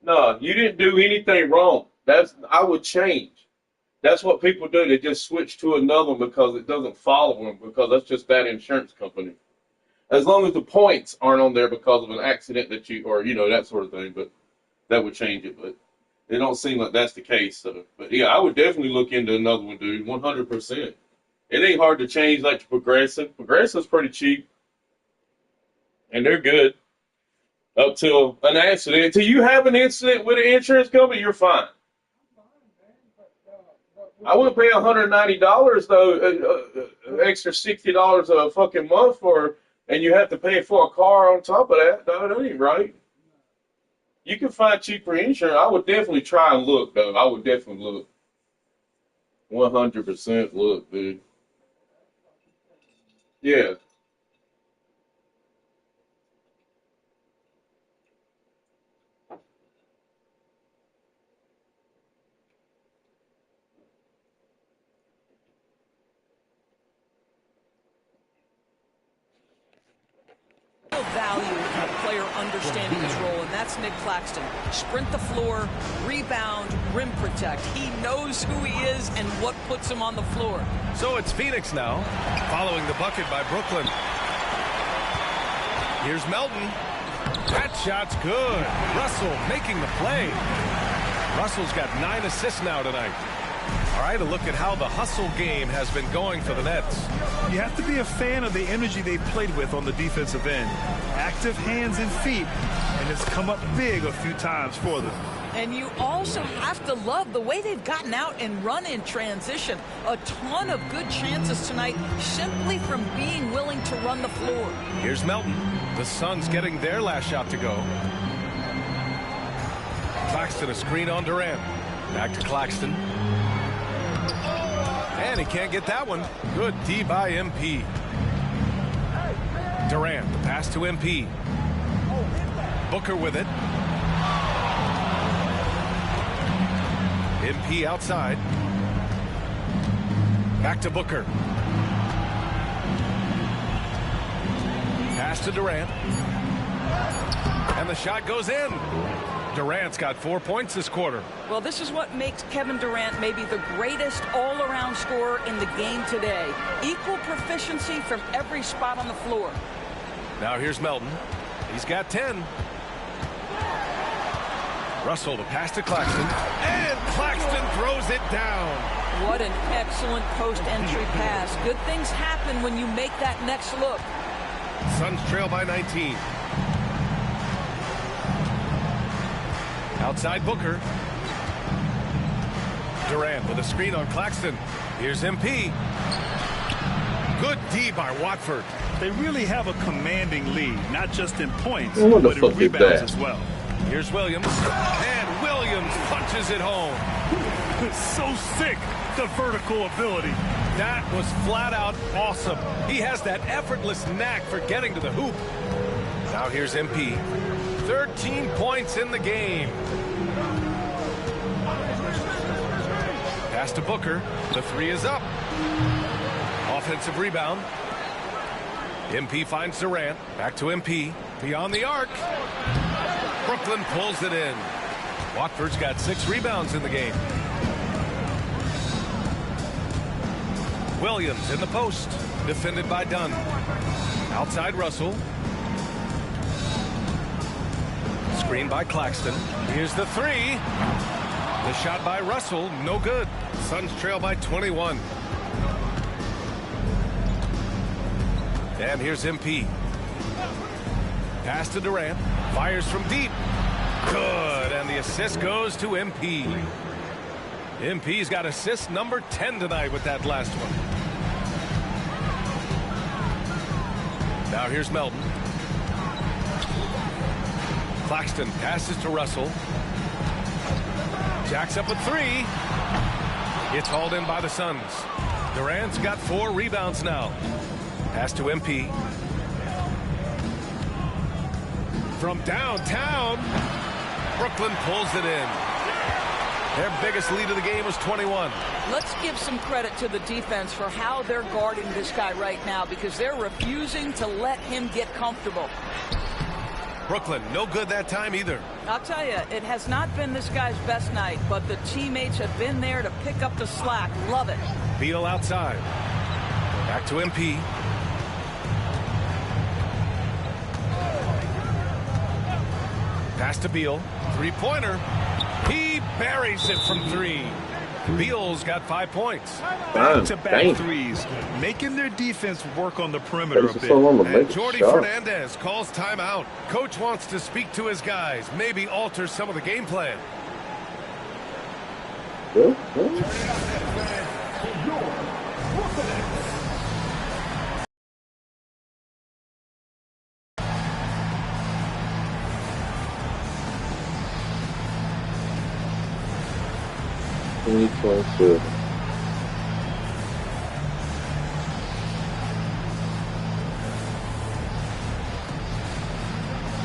No, you didn't do anything wrong. I would change. That's what people do. They just switch to another one because it doesn't follow them, because that's just that insurance company. As long as the points aren't on there because of an accident that that sort of thing, but that would change it. But it don't seem like that's the case. So, but yeah, I would definitely look into another one, dude. 100%. It ain't hard to change like to Progressive. Progressive's pretty cheap, and they're good up till an accident. Till you have an incident with an insurance company, you're fine. I wouldn't pay $190 though, extra $60 a fucking month for. And you have to pay for a car on top of that. No, that ain't right. You can find cheaper insurance. I would definitely try and look, though. I would definitely look. 100% look, dude. Yeah. Value in a player understanding his role, and that's Nick Claxton. Sprint the floor, rebound, rim protect. He knows who he is and what puts him on the floor. So it's Phoenix now, following the bucket by Brooklyn. Here's Melton. That shot's good. Russell making the play. Russell's got 9 assists now tonight. All right, a look at how the hustle game has been going for the Nets. You have to be a fan of the energy they played with on the defensive end. Active hands and feet, and it's come up big a few times for them. And you also have to love the way they've gotten out and run in transition. A ton of good chances tonight simply from being willing to run the floor. Here's Melton. The Suns getting their last shot to go. Claxton a screen on Durant. Back to Claxton. And he can't get that one. Good D by MP. Durant, the pass to MP. Booker with it. MP outside. Back to Booker. Pass to Durant. And the shot goes in. Durant's got 4 points this quarter. Well, this is what makes Kevin Durant maybe the greatest all-around scorer in the game today. Equal proficiency from every spot on the floor. Now here's Melton. He's got 10. Russell, the pass to Claxton. And Claxton throws it down. What an excellent post-entry pass. Good things happen when you make that next look. Suns trail by 19. Outside Booker. Durant with a screen on Claxton. Here's MP. Good D by Watford. They really have a commanding lead, not just in points, What the but in fuck is rebounds that? as well. Here's Williams. And Williams punches it home. So sick, the vertical ability. That was flat out awesome. He has that effortless knack for getting to the hoop. Now here's MP. 13 points in the game. Pass to Booker. The three is up. Offensive rebound. MP finds Durant. Back to MP. Beyond the arc. Brooklyn pulls it in. Watford's got 6 rebounds in the game. Williams in the post. Defended by Dunn. Outside Russell. Screen by Claxton. Here's the three. The shot by Russell, no good. Suns trail by 21. And here's MP. Pass to Durant. Fires from deep. Good. And the assist goes to MP. MP's got assist number 10 tonight with that last one. Now here's Melton. Claxton passes to Russell. Jacks up a three. It's hauled in by the Suns. Durant's got 4 rebounds now. Pass to MP. From downtown, Brooklyn pulls it in. Their biggest lead of the game was 21. Let's give some credit to the defense for how they're guarding this guy right now, because they're refusing to let him get comfortable. Brooklyn, no good that time either. I'll tell you, it has not been this guy's best night, but the teammates have been there to pick up the slack. Love it. Beal outside. Back to MP. Pass to Beal. Three-pointer. He buries it from 3. Beal's got 5 points. Back-to-back threes, making their defense work on the perimeter a bit. And Jordy Fernandez calls timeout. Coach wants to speak to his guys, maybe alter some of the game plan.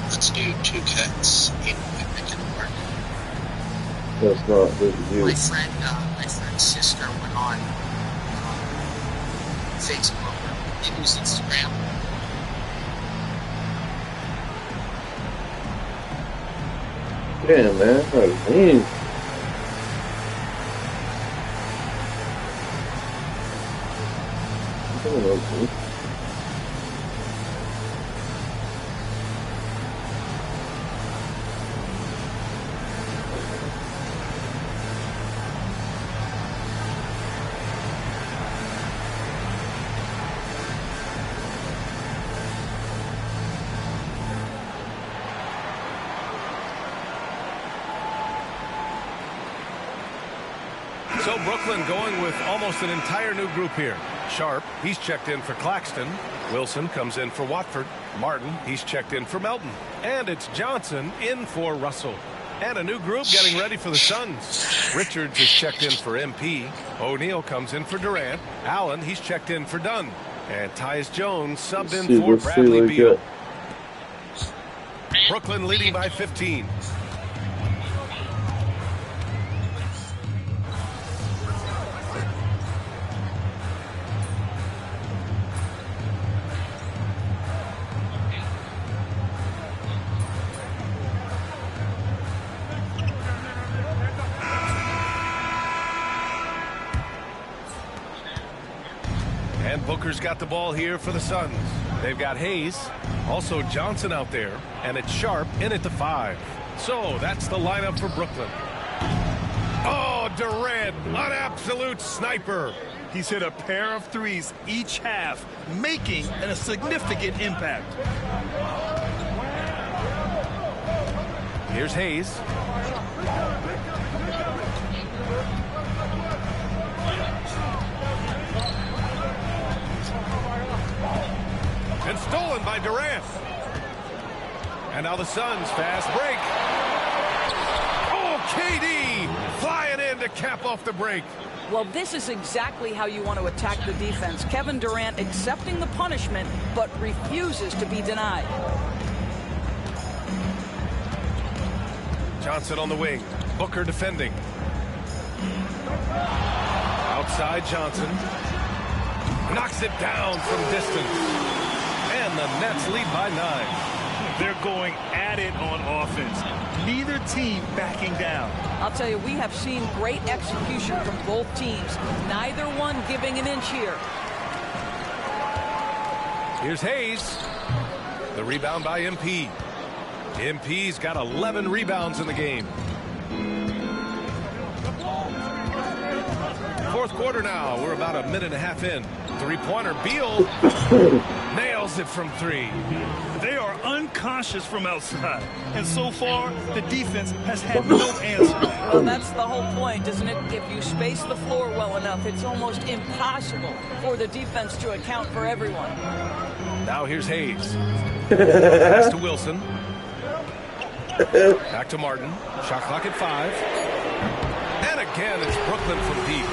Let's do 2 cuts in make it work. That's not good to do. My friend's sister went on Facebook. Maybe it was Instagram. Damn, man. That was mean. So Brooklyn going with almost an entire new group here. Sharp, he's checked in for Claxton. Wilson comes in for Watford. Martin, he's checked in for Melton. And it's Johnson in for Russell. And a new group getting ready for the Suns. Richards is checked in for MP. O'Neal comes in for Durant. Allen, he's checked in for Dunn. And Tyus Jones subbed in for Bradley Beal. Brooklyn leading by 15. And Booker's got the ball here for the Suns. They've got Hayes, also Johnson out there, and it's Sharp in at the 5. So that's the lineup for Brooklyn. Oh, Durant, an absolute sniper. He's hit a pair of threes each half, making a significant impact. Here's Hayes. by Durant. And now the Suns fast break. Oh, KD flying in to cap off the break. Well, this is exactly how you want to attack the defense. Kevin Durant accepting the punishment, but refuses to be denied. Johnson on the wing. Booker defending. Outside Johnson. Knocks it down from distance. And the Nets lead by 9. They're going at it on offense. Neither team backing down. I'll tell you, we have seen great execution from both teams. Neither one giving an inch here. Here's Hayes. The rebound by MP. MP's got 11 rebounds in the game. Fourth quarter now. We're about a minute and a half in. Three-pointer. Beal nails it from 3. They are unconscious from outside. And so far, the defense has had no answer. Well, that's the whole point, isn't it? If you space the floor well enough, it's almost impossible for the defense to account for everyone. Now here's Hayes. Pass to Wilson. Back to Martin. Shot clock at 5. And again, it's Brooklyn from deep.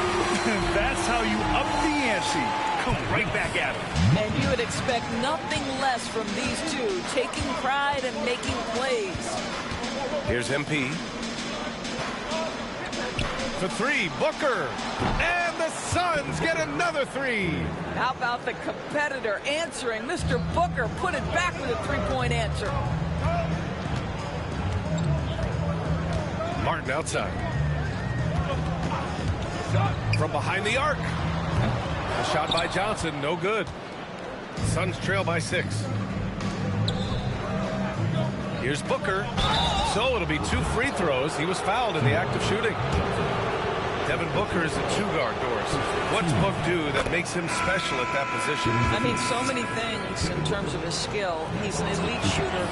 That's how you up the ante. Come right back at him. And you would expect nothing less from these two, taking pride and making plays. Here's MP. For 3, Booker. And the Suns get another 3. How about the competitor answering? Mr. Booker put it back with a 3-point answer. Martin outside. From behind the arc. A shot by Johnson, no good. Suns trail by 6. Here's Booker. So it'll be 2 free throws. He was fouled in the act of shooting. Devin Booker is a 2-guard, Doris. What's Book do that makes him special at that position? I mean, so many things in terms of his skill. He's an elite shooter.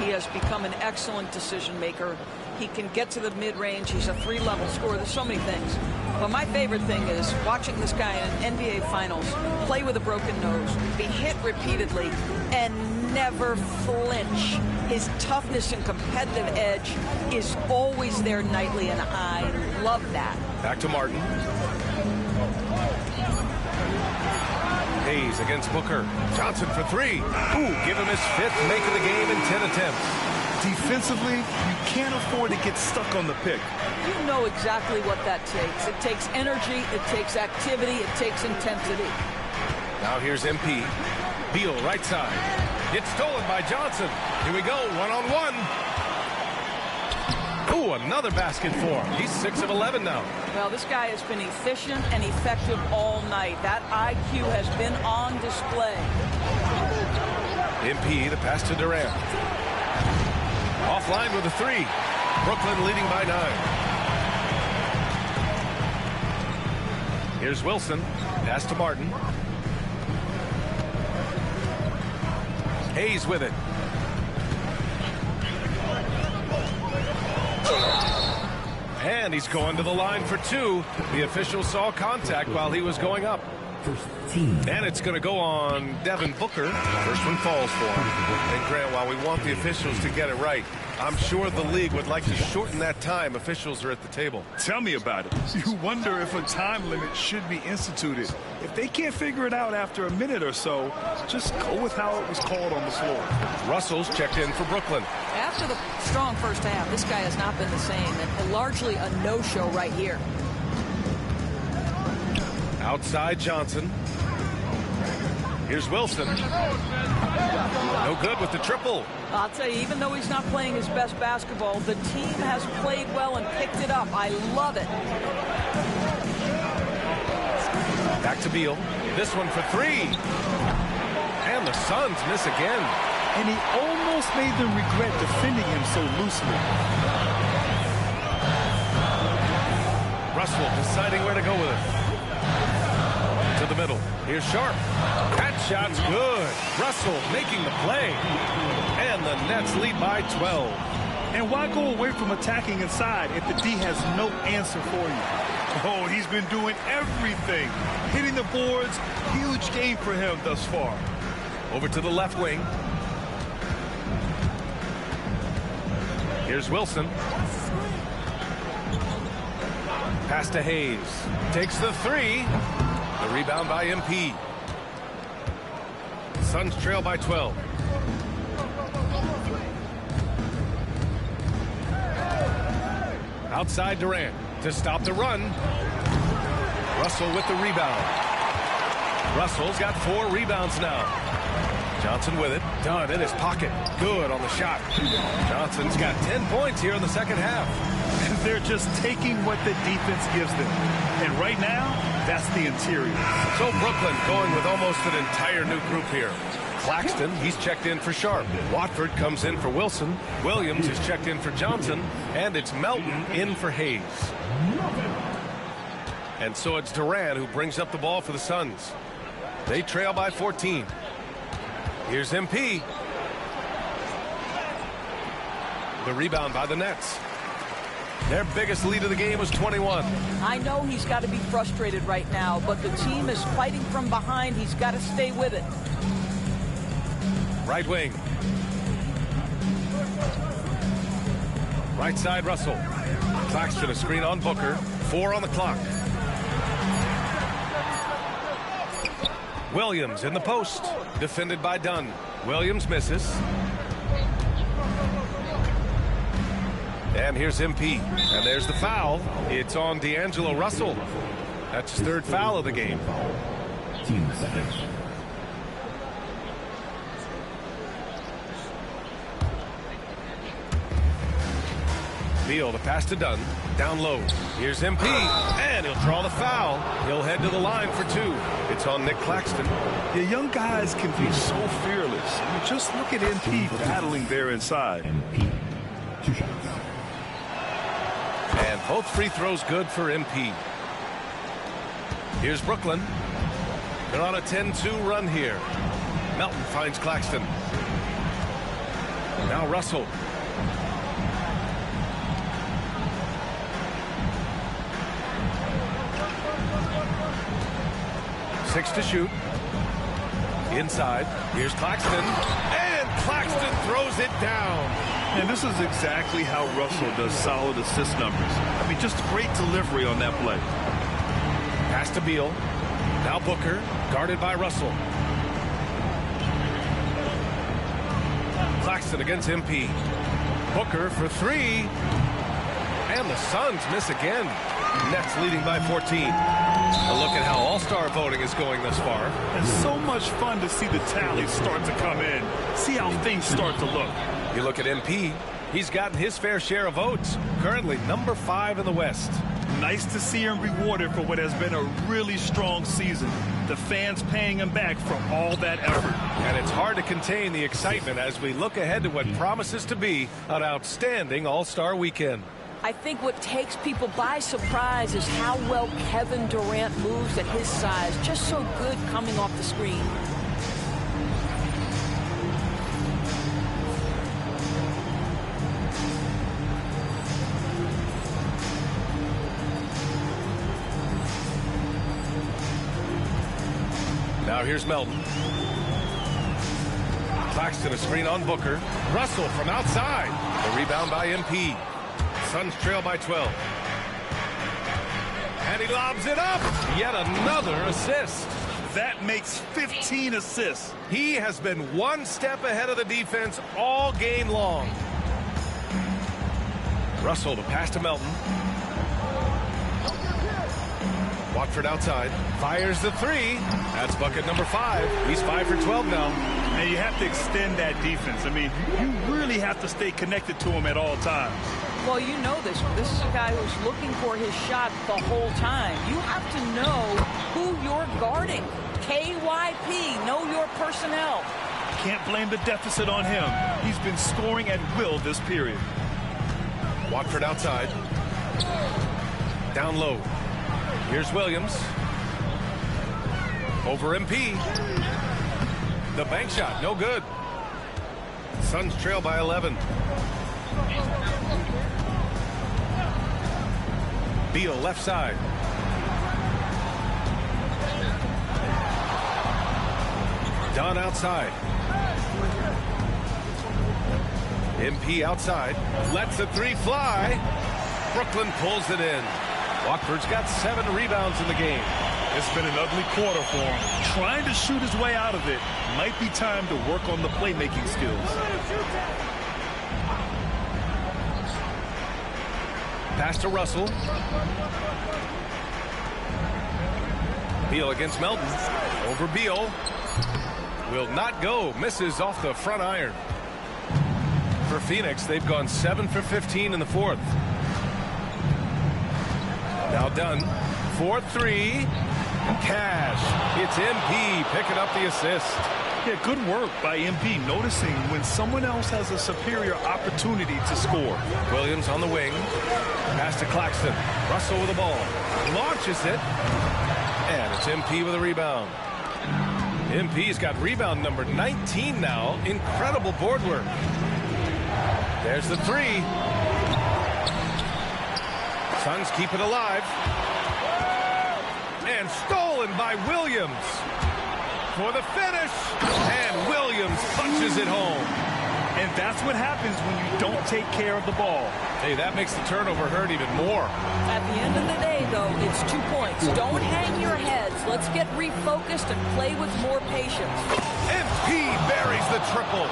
He has become an excellent decision maker. He can get to the mid-range. He's a 3-level scorer. There's so many things. But my favorite thing is watching this guy in NBA Finals play with a broken nose, be hit repeatedly, and never flinch. His toughness and competitive edge is always there nightly, and I love that. Back to Martin. Hayes against Booker. Johnson for 3. Ooh, give him his 5th make of the game in 10 attempts. Defensively, you can't afford to get stuck on the pick. You know exactly what that takes. It takes energy, it takes activity, it takes intensity. Now here's MP. Beal right side. It's stolen by Johnson. Here we go, 1-on-1. Ooh, another basket for him. He's 6 of 11 now. Well, this guy has been efficient and effective all night. That IQ has been on display. MP, the pass to Durant. Offline with a 3. Brooklyn leading by 9. Here's Wilson. Pass to Martin. Hayes with it. And he's going to the line for 2. The official saw contact while he was going up. And it's going to go on Devin Booker. First one falls for him. And Grant, while we want the officials to get it right, I'm sure the league would like to shorten that time. Officials are at the table. Tell me about it. You wonder if a time limit should be instituted. If they can't figure it out after a minute or so, just go with how it was called on the floor. Russell's checked in for Brooklyn. After the strong first half, this guy has not been the same. And largely a no-show right here. Outside Johnson. Here's Wilson. No good with the triple. I'll tell you, even though he's not playing his best basketball, the team has played well and picked it up. I love it. Back to Beal. This one for 3. And the Suns miss again. And he almost made them regret defending him so loosely. Russell deciding where to go with it. To the middle. Here's Sharp. That shot's good. Russell making the play. And the Nets lead by 12. And why go away from attacking inside if the D has no answer for you? Oh, he's been doing everything. Hitting the boards. Huge game for him thus far. Over to the left wing. Here's Wilson. Pass to Hayes. Takes the three. The rebound by MP. Suns trail by 12. Outside Durant to stop the run. Russell with the rebound. Russell's got 4 rebounds now. Johnson with it. Dunn in his pocket. Good on the shot. Johnson's got 10 points here in the second half. And they're just taking what the defense gives them. And right now, that's the interior. So Brooklyn going with almost an entire new group here. Claxton, he's checked in for Sharp. Watford comes in for Wilson. Williams is checked in for Johnson. And it's Melton in for Hayes. And so it's Durant who brings up the ball for the Suns. They trail by 14. Here's MP. The rebound by the Nets. Their biggest lead of the game was 21. I know he's got to be frustrated right now, but the team is fighting from behind. He's got to stay with it. Right wing. Right side, Russell. Claxton a screen on Booker. 4 on the clock. Williams in the post. Defended by Dunn. Williams misses. And here's MP. And there's the foul. It's on D'Angelo Russell. That's his 3rd foul of the game. Team seconds. Beal, the pass to Dunn. Down low. Here's MP. And he'll draw the foul. He'll head to the line for 2. It's on Nick Claxton. The young guys can be so fearless. I mean, just look at MP battling there inside. MP. 2 shots. And both free throws good for MP. Here's Brooklyn. They're on a 10-2 run here. Melton finds Claxton. Now Russell. Six to shoot. Inside. Here's Claxton. And Claxton throws it down. And this is exactly how Russell does solid assist numbers. I mean, just great delivery on that play. Pass to Beal. Now Booker, guarded by Russell. Claxton against MP. Booker for 3. And the Suns miss again. Nets leading by 14. A look at how all-star voting is going thus far. It's so much fun to see the tallies start to come in. See how things start to look. You look at MP. He's gotten his fair share of votes. Currently number 5 in the West. Nice to see him rewarded for what has been a really strong season. The fans paying him back for all that effort. And it's hard to contain the excitement as we look ahead to what promises to be an outstanding all-star weekend. I think what takes people by surprise is how well Kevin Durant moves at his size. Just so good coming off the screen. Now here's Melton. Claxton a screen on Booker. Russell from outside. The rebound by MP. Suns trail by 12. And he lobs it up. Yet another assist. That makes 15 assists. He has been one step ahead of the defense all game long. Russell, the pass to Melton. Watford outside. Fires the 3. That's bucket number 5. He's 5 for 12 now. And you have to extend that defense. I mean, you really have to stay connected to him at all times. Well, you know this. This is a guy who's looking for his shot the whole time. You have to know who you're guarding. KYP, know your personnel. Can't blame the deficit on him. He's been scoring at will this period. Watford outside. Down low. Here's Williams. Over MP. The bank shot, no good. Suns trail by 11. Beal left side. Dunn run outside. MP outside. Lets the three fly. Brooklyn pulls it in. Watford's got 7 rebounds in the game. It's been an ugly quarter for him. Trying to shoot his way out of it. Might be time to work on the playmaking skills. Pass to Russell. Beal against Melton. Over Beal. Will not go. Misses off the front iron. For Phoenix, they've gone 7 for 15 in the fourth. Now done. 4-3. Cash. It's MP picking up the assist. Yeah, good work by MP, noticing when someone else has a superior opportunity to score. Williams on the wing. Pass to Claxton. Russell with the ball. Launches it. And it's MP with a rebound. MP's got rebound number 19 now. Incredible board work. There's the three. Suns keep it alive. And stolen by Williams for the finish. And Williams punches it home. And that's what happens when you don't take care of the ball. Hey, that makes the turnover hurt even more. At the end of the day, though, it's 2 points. Don't hang your heads. Let's get refocused and play with more patience. MP buries the triple.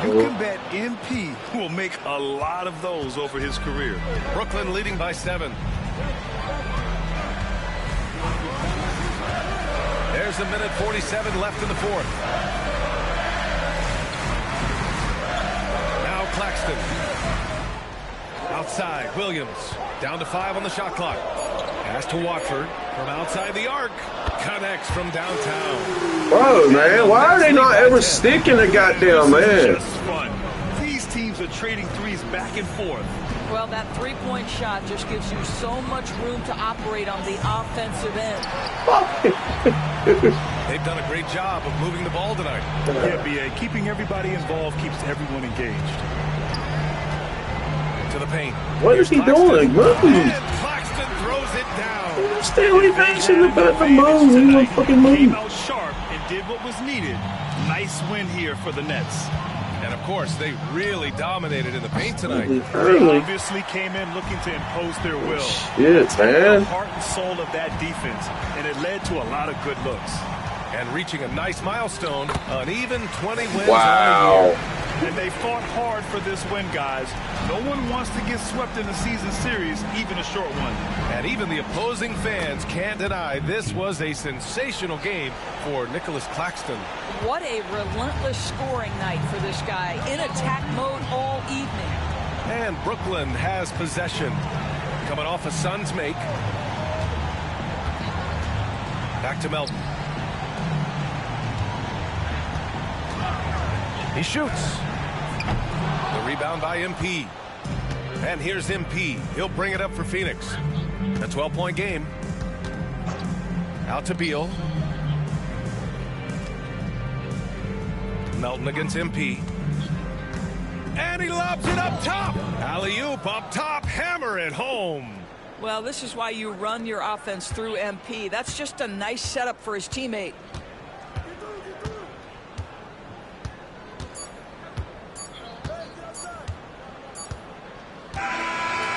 You can bet MP will make a lot of those over his career. Brooklyn leading by 7. There's a minute 47 left in the fourth. Now Claxton. Outside, Williams. Down to 5 on the shot clock. Pass to Watford from outside the arc. Connects from downtown. Bro, man, why are they not ever sticking the goddamn man? Just fun. These teams are trading threes back and forth. Well, that three-point shot just gives you so much room to operate on the offensive end. They've done a great job of moving the ball tonight. Yeah, BA. Keeping everybody involved keeps everyone engaged. To the paint. What is he doing? Move. And Claxton throws it down. Stanley facing about the move. He won't fucking move. Came out sharp and did what was needed. Nice win here for the Nets. And of course, they really dominated in the paint tonight. They obviously came in looking to impose their will. Shit, man. The heart and soul of that defense, and it led to a lot of good looks. And reaching a nice milestone, an even 20 wins wow. on the year. And they fought hard for this win, guys. No one wants to get swept in a season series, even a short one. And even the opposing fans can't deny this was a sensational game for Nicholas Claxton. What a relentless scoring night for this guy. In attack mode all evening. And Brooklyn has possession. Coming off a Suns make. Back to Melton. He shoots. The rebound by MP. And here's MP. He'll bring it up for Phoenix. A 12-point game. Out to Beal. Melton against MP. And he lobs it up top. Alley-oop up top. Hammer it home. Well, this is why you run your offense through MP. That's just a nice setup for his teammate.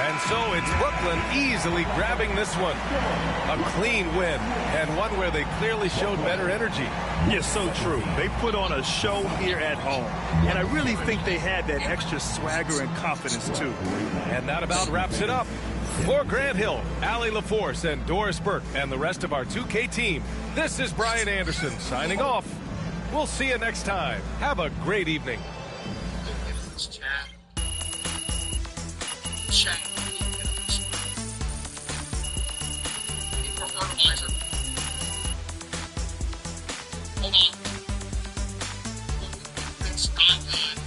And so it's Brooklyn easily grabbing this one. A clean win, and one where they clearly showed better energy. Yeah, so true. They put on a show here at home. And I really think they had that extra swagger and confidence, too. And that about wraps it up. For Grant Hill, Allie LaForce, and Doris Burke, and the rest of our 2K team, this is Brian Anderson signing off. We'll see you next time. Have a great evening. Fertilizer. Hold on. It's not good.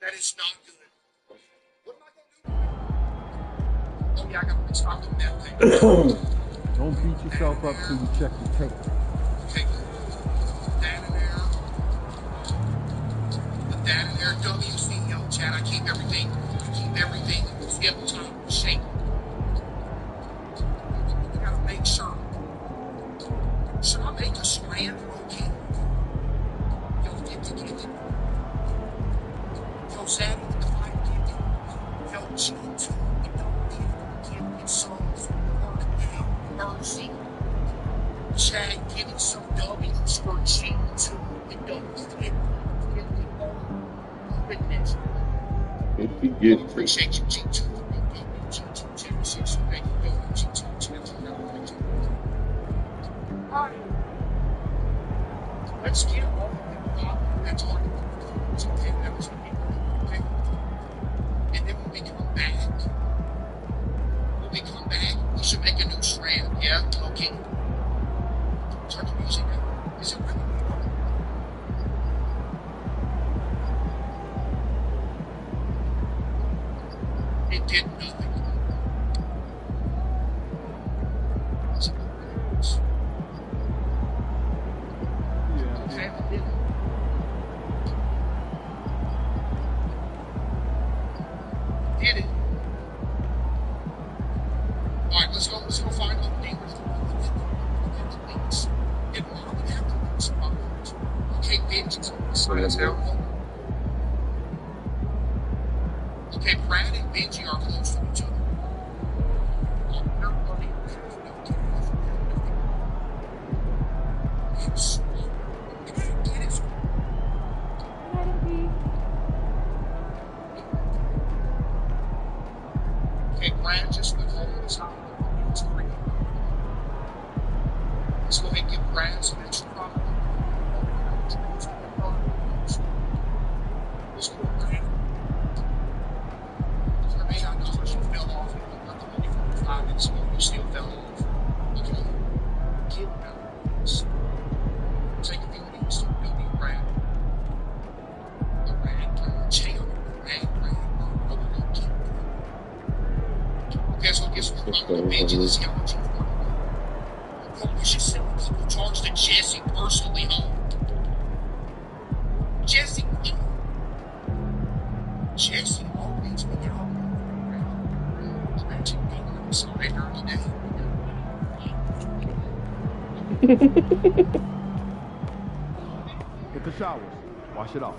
That is not good. What am I going to do? Oh, yeah, I got to stop doing that thing. Don't beat yourself up till you check the tape. Okay. That in there. Put that in there. WC, yo, Chad, I keep everything. Tip top shape. You gotta make sure. Should I make Brand okay. Yo, 50 kids. Yo, Zaddy, the 5 kids. Yo, G2, we don't need get songs. Work now, Mercy. Chad getting some W's for G2. We don't fit. Witness. If he gets it. Appreciate you, G2. G2 Genesis. Thank you, G2 Genesis. Alright. Let's get all the way that's hard to do. That was okay. And then when we come back, we should make a new strand. Yeah? Okay. Turn the music up. Is it really? It did nothing. Did it? All right, let's go find the neighbors. It won't happen. Okay, Benji, okay, Brad and Benji are close to each other. Okay, Brad just went home on the side. It's free. Let's go ahead and give Brad some extra product. Let's go, Brad. For me, I know you fell off. Not the money from 5 minutes ago. You still fell off. Okay. Get out. Take a few minutes to go meet Brad. Brad, chill. Brad. Guess what? I'm going to bench this young chief. You should send a couple charges to Jesse personally home. Jesse always be out. Imagine being on the side during the day. Hit the showers. Wash it off.